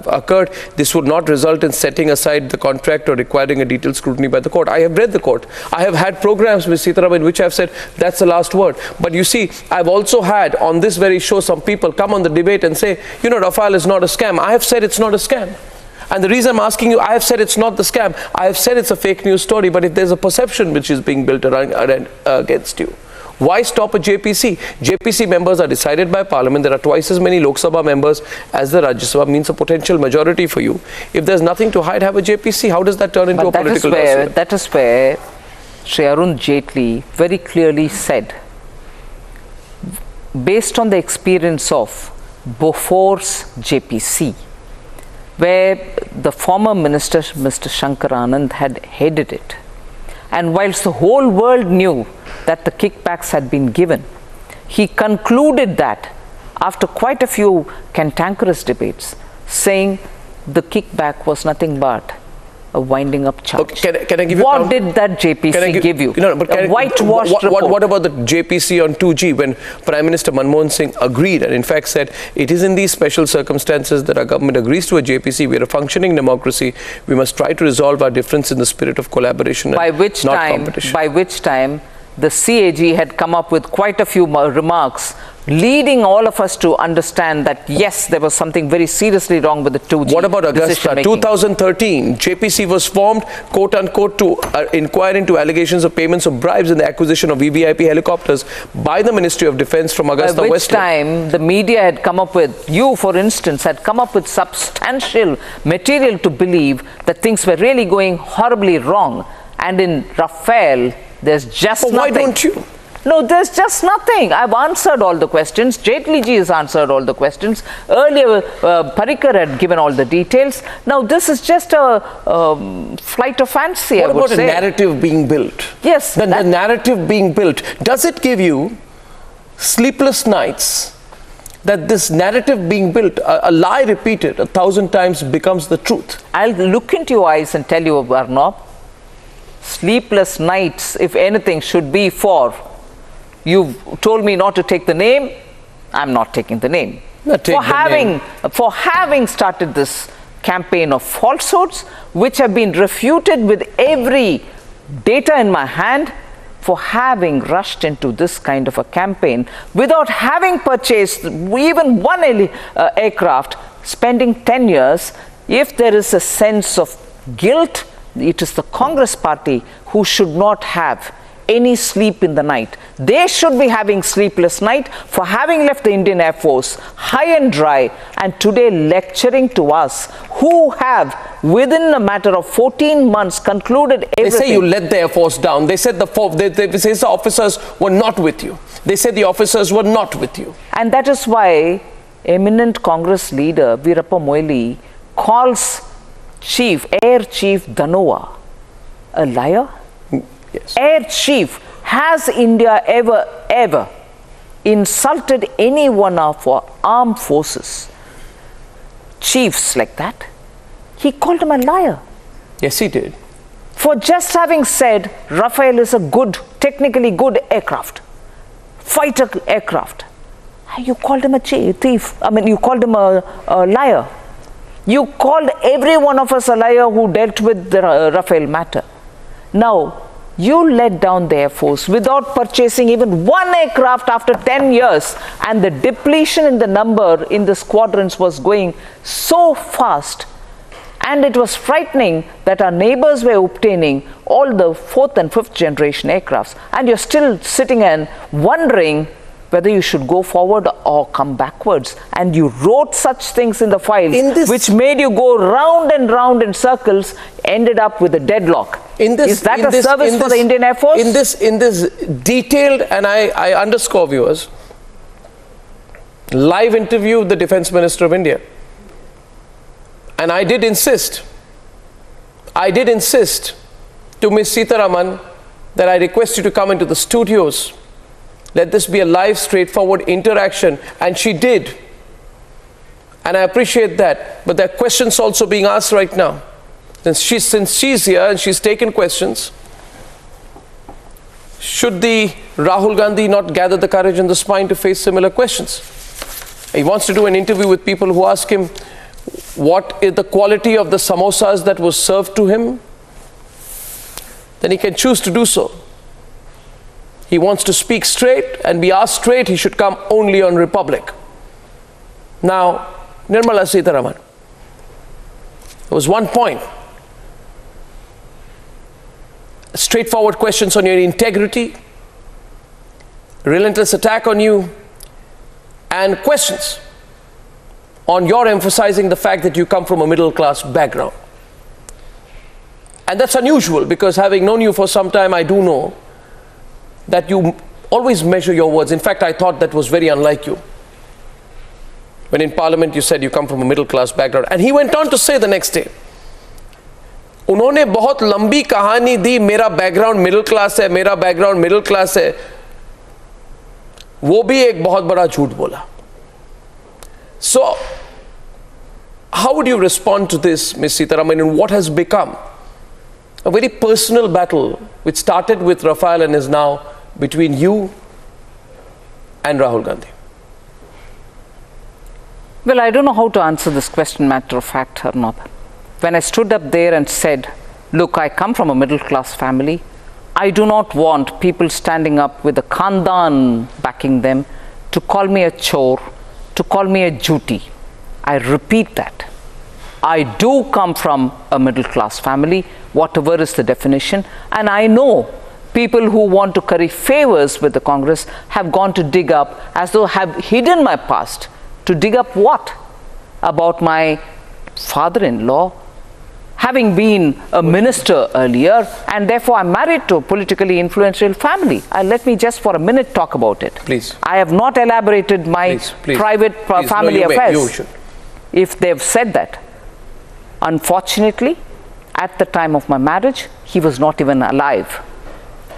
[SPEAKER 1] occurred, this would not result in setting aside the contract or requiring a detailed scrutiny by the court. I have read the court. I have had programs with Sitharaman in which I've said, that's the last word. But you see, I've also had on this very show some people come on the debate and say, Rafale is not a scam. I have said it's not a scam. And the reason I'm asking you, I have said it's not the scam. I have said it's a fake news story. But if there's a perception which is being built against you, why stop a JPC? JPC members are decided by Parliament. There are twice as many Lok Sabha members as the Rajya Sabha, means a potential majority for you. If there's nothing to hide, have a JPC. How does that turn into a political lawsuit?
[SPEAKER 2] That is where Shri Arun Jaitley very clearly said, based on the experience of Bofor's JPC, where the former minister, Mr. Shankar Anand, had headed it. And whilst the whole world knew that the kickbacks had been given, he concluded that after quite a few cantankerous debates, saying the kickback was nothing but a winding up charge.
[SPEAKER 1] Okay, can I give you
[SPEAKER 2] what did that JPC give you? A whitewashed report.
[SPEAKER 1] What about the JPC on 2G, when Prime Minister Manmohan Singh agreed and in fact said it is in these special circumstances that our government agrees to a JPC. We are a functioning democracy. We must try to resolve our difference in the spirit of collaboration and not competition.
[SPEAKER 2] By which time the CAG had come up with quite a few remarks, leading all of us to understand that, yes, there was something very seriously wrong with the 2G.
[SPEAKER 1] What about Augusta? 2013, JPC was formed, quote unquote, to inquire into allegations of payments of bribes in the acquisition of VVIP helicopters by the Ministry of Defence from Augusta Westland.
[SPEAKER 2] By which time the media had come up with, you for instance, had come up with substantial material to believe that things were really going horribly wrong. And in Rafale, there's just nothing.
[SPEAKER 1] Why don't you?
[SPEAKER 2] No, there's just nothing. I've answered all the questions. Jaitley ji has answered all the questions. Earlier, Parrikar had given all the details. Now, this is just a flight of fancy, I would say.
[SPEAKER 1] What about a narrative being built?
[SPEAKER 2] Yes.
[SPEAKER 1] The narrative being built. Does it give you sleepless nights that this narrative being built, a lie repeated 1,000 times becomes the truth?
[SPEAKER 2] I'll look into your eyes and tell you, Arnab, sleepless nights, if anything, should be for, you've told me not to take the name, I'm not taking the name. For having started this campaign of falsehoods, which have been refuted with every data in my hand, for having rushed into this kind of a campaign without having purchased even one aircraft, spending 10 years. If there is a sense of guilt, it is the Congress party who should not have any sleep in the night. They should be having sleepless night for having left the Indian Air Force high and dry, and today lecturing to us who have within a matter of 14 months concluded everything.
[SPEAKER 1] They say you let the Air Force down. They said they say the officers were not with you. They said the officers were not with you.
[SPEAKER 2] And that is why eminent Congress leader Veerappa Moily calls Air Chief Dhanoa a liar.
[SPEAKER 1] Yes.
[SPEAKER 2] Air Chief, has India ever insulted any one of our armed forces? Chiefs like that? He called him a liar.
[SPEAKER 1] Yes, he did.
[SPEAKER 2] For just having said Rafale is a technically good aircraft, fighter aircraft. You called him a thief. I mean, you called him a liar. You called every one of us a liar who dealt with the Rafale matter. Now, you let down the Air Force without purchasing even one aircraft after 10 years, and the depletion in the number in the squadrons was going so fast, and it was frightening that our neighbors were obtaining all the 4th and 5th generation aircrafts, and you're still sitting and wondering whether you should go forward or come backwards. And you wrote such things in the files which made you go round and round in circles, ended up with a deadlock. Is that a service for the Indian Air Force?
[SPEAKER 1] In this detailed, and I underscore viewers, live interview with the Defence Minister of India. And I did insist to Ms. Sitharaman that I request you to come into the studios. Let this be a live, straightforward interaction. And she did. And I appreciate that. But there are questions also being asked right now. Since she's here and she's taken questions, should the Rahul Gandhi not gather the courage and the spine to face similar questions? He wants to do an interview with people who ask him what is the quality of the samosas that was served to him. Then he can choose to do so. He wants to speak straight and be asked straight. He should come only on Republic. Now, Nirmala Sitharaman, there was one point. Straightforward questions on your integrity, relentless attack on you, and questions on your emphasizing the fact that you come from a middle class background. And that's unusual, because having known you for some time, I do know that you always measure your words. In fact, I thought that was very unlike you. When in Parliament you said you come from a middle class background. And he went on to say the next day, उन्होंने बहुत लंबी कहानी दी, मेरा background middle class है, मेरा background middle class है, वो भी एक बहुत बड़ा झूठ बोला. So, how would you respond to this, Ms. Sitharaman, in what has become a very personal battle which started with Rafale and is now between you and Rahul Gandhi?
[SPEAKER 2] Well, I don't know how to answer this question, matter of fact, Arnab. When I stood up there and said, look, I come from a middle class family. I do not want people standing up with a khandan backing them to call me a chore, to call me a duty. I repeat that. I do come from a middle class family, whatever is the definition, and I know people who want to curry favors with the Congress have gone to dig up, as though have hidden my past, to dig up what? About my father-in-law having been a minister earlier, and therefore I'm married to a politically influential family. Let me just for a minute talk about it.
[SPEAKER 1] Please.
[SPEAKER 2] I have not elaborated my private family affairs.
[SPEAKER 1] You should.
[SPEAKER 2] If they've said that. Unfortunately, at the time of my marriage, he was not even alive.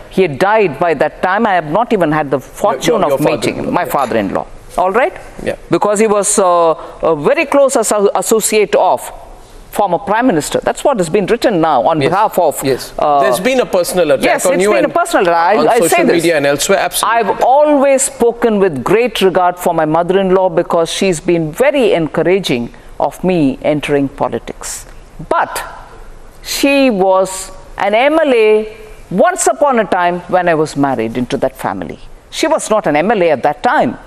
[SPEAKER 2] He had died by that time. I have not even had the fortune of meeting him, my father-in-law. All right?
[SPEAKER 1] Yeah.
[SPEAKER 2] Because he was a very close associate of former Prime Minister. That's what has been written now on behalf of...
[SPEAKER 1] Yes, there's been a personal attack on you.
[SPEAKER 2] Yes, it's been a personal attack.
[SPEAKER 1] On
[SPEAKER 2] I
[SPEAKER 1] social
[SPEAKER 2] say this.
[SPEAKER 1] media and elsewhere, absolutely.
[SPEAKER 2] I've always spoken with great regard for my mother-in-law, because she's been very encouraging of me entering politics. But she was an MLA once upon a time when I was married into that family. She was not an MLA at that time.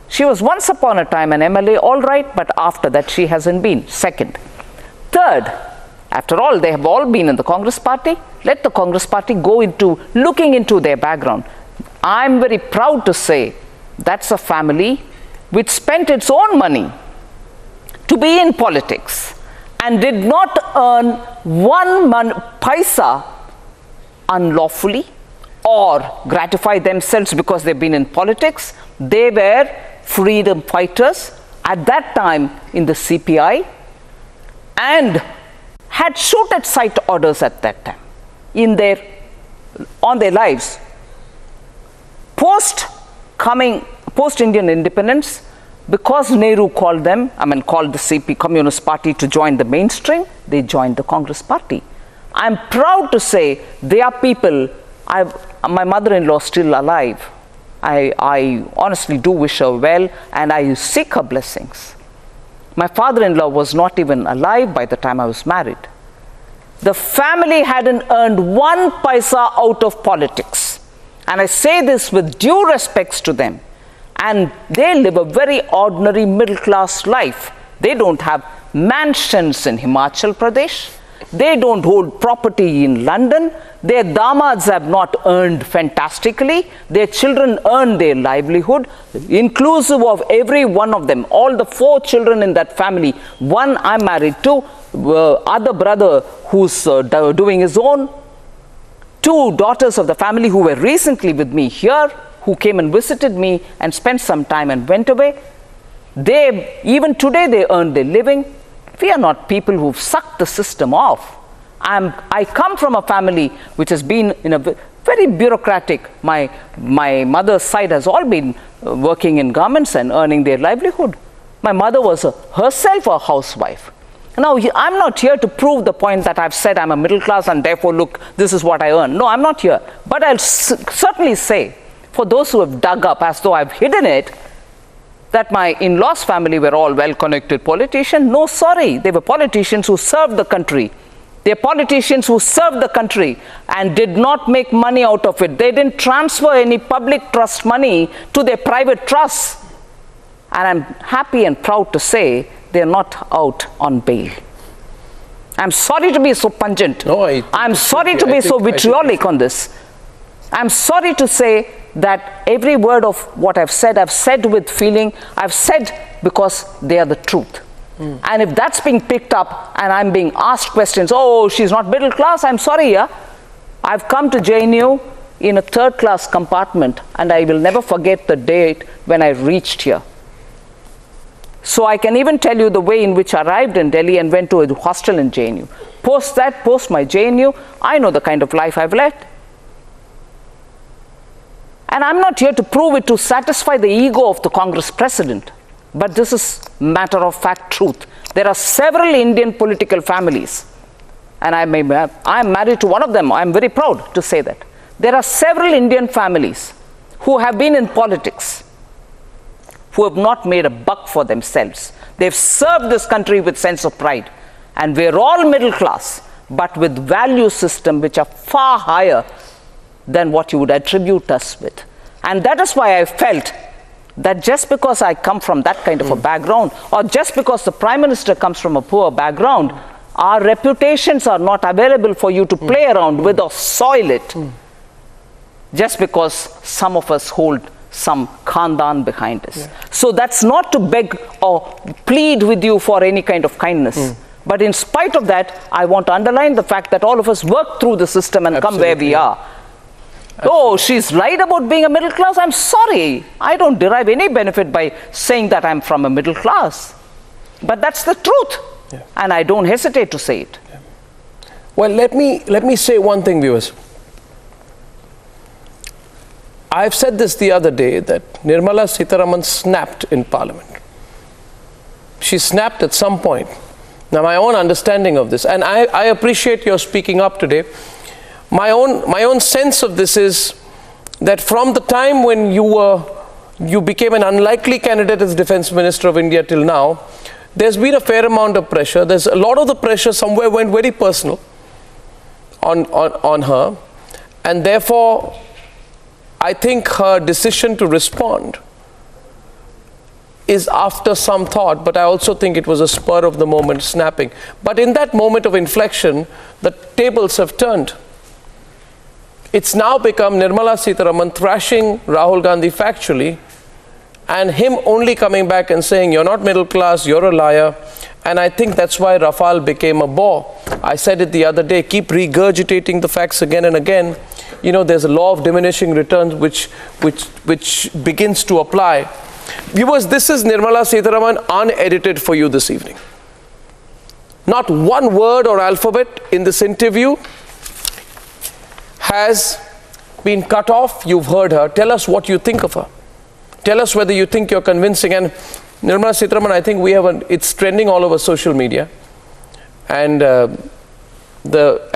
[SPEAKER 2] She was once upon a time an MLA, all right, but after that she hasn't been. Second. Third, after all, they have all been in the Congress party. Let the Congress party go into looking into their background. I'm very proud to say that's a family which spent its own money to be in politics and did not earn one paisa unlawfully or gratify themselves because they've been in politics. They were freedom fighters at that time in the CPI and had shoot at sight orders at that time on their lives. Post Indian independence, because Nehru called the CP Communist Party to join the mainstream, they joined the Congress Party. I'm proud to say they are people. My mother-in-law is still alive. I honestly do wish her well, and I seek her blessings. My father-in-law was not even alive by the time I was married. The family hadn't earned one paisa out of politics. And I say this with due respects to them. And they live a very ordinary middle-class life. They don't have mansions in Himachal Pradesh. They don't hold property in London. Their damads have not earned fantastically. Their children earn their livelihood, inclusive of every one of them. All the 4 children in that family. One I'm married to, other brother who's doing his own. 2 daughters of the family who were recently with me here, who came and visited me and spent some time and went away. Even today they earn their living. We are not people who've sucked the system off. I come from a family which has been in a very bureaucratic. My mother's side has all been working in governments and earning their livelihood. My mother was herself a housewife. Now, I'm not here to prove the point that I've said I'm a middle class and therefore, look, this is what I earn. No, I'm not here. But I'll certainly say, for those who have dug up as though I've hidden it, that my in-laws' family were all well-connected politicians. No, sorry. They were politicians who served the country. They're politicians who served the country and did not make money out of it. They didn't transfer any public trust money to their private trusts. And I'm happy and proud to say they're not out on bail. I'm sorry to be so pungent.
[SPEAKER 1] No,
[SPEAKER 2] I'm sorry to be so vitriolic on this. I'm sorry to say that every word of what I've said with feeling. I've said because they are the truth. And if that's being picked up and I'm being asked questions, oh, she's not middle class, I'm sorry, yeah. I've come to JNU in a 3rd class compartment, and I will never forget the date when I reached here. So I can even tell you the way in which I arrived in Delhi and went to a hostel in JNU. Post my JNU, I know the kind of life I've led. And I'm not here to prove it to satisfy the ego of the Congress president. But this is matter of fact truth. There are several Indian political families. And I'm married to one of them. I'm very proud to say that. There are several Indian families who have been in politics, who have not made a buck for themselves. They've served this country with sense of pride. And we're all middle class, but with value system which are far higher than what you would attribute us with. And that is why I felt that just because I come from that kind of a background, or just because the Prime Minister comes from a poor background, our reputations are not available for you to play around with or soil it. Just because some of us hold some khandan behind us. So that's not to beg or plead with you for any kind of kindness. But in spite of that, I want to underline the fact that all of us work through the system and come where we are. Oh, she's right about being a middle class. I'm sorry. I don't derive any benefit by saying that I'm from a middle class. But that's the truth. And I don't hesitate to say it.
[SPEAKER 1] Well, let me say one thing, viewers. I've said this the other day, that Nirmala Sitharaman snapped in Parliament. She snapped at some point. Now, my own understanding of this, and I appreciate your speaking up today. My own sense of this is that from the time when you became an unlikely candidate as Defence Minister of India till now, there's been a fair amount of pressure. There's a lot of the pressure somewhere went very personal on her. And therefore, I think her decision to respond is after some thought, but I also think it was a spur of the moment snapping. But in that moment of inflection, the tables have turned. It's now become Nirmala Sitharaman thrashing Rahul Gandhi factually, and him only coming back and saying, you're not middle class, you're a liar. And I think that's why Rafale became a bore. I said it the other day, keep regurgitating the facts again and again. You know, there's a law of diminishing returns which begins to apply. Viewers, this is Nirmala Sitharaman unedited for you this evening. Not one word or alphabet in this interview has been cut off. You've heard her. Tell us what you think of her. Tell us whether you think you're convincing. And Nirmala Sitharaman, I think it's trending all over social media. And I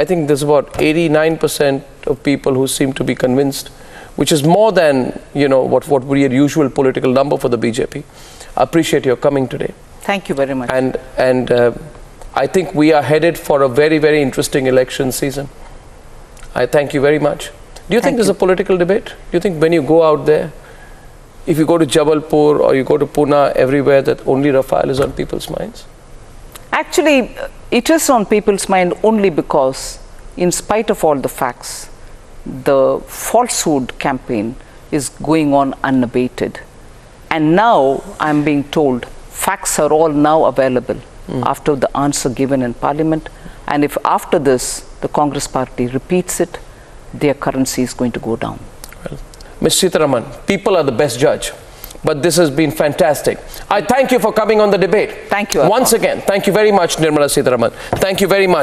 [SPEAKER 1] think there's about 89% of people who seem to be convinced, which is more than, you know, what would be a usual political number for the BJP. I appreciate your coming today.
[SPEAKER 2] Thank you very much.
[SPEAKER 1] And I think we are headed for a very, very interesting election season. I thank you very much. Do you think there's a political debate? Do you think when you go out there, if you go to Jabalpur or you go to Pune, everywhere, that only Rafale is on people's minds?
[SPEAKER 2] Actually, it is on people's mind only because, in spite of all the facts, the falsehood campaign is going on unabated. And now I'm being told facts are all now available after the answer given in Parliament. And if after this the Congress party repeats it, their currency is going to go down.
[SPEAKER 1] Well, Ms. Sitharaman, people are the best judge. But this has been fantastic. I thank you for coming on the debate.
[SPEAKER 2] Thank you.
[SPEAKER 1] Once again, thank you very much, Nirmala Sitharaman. Thank you very much.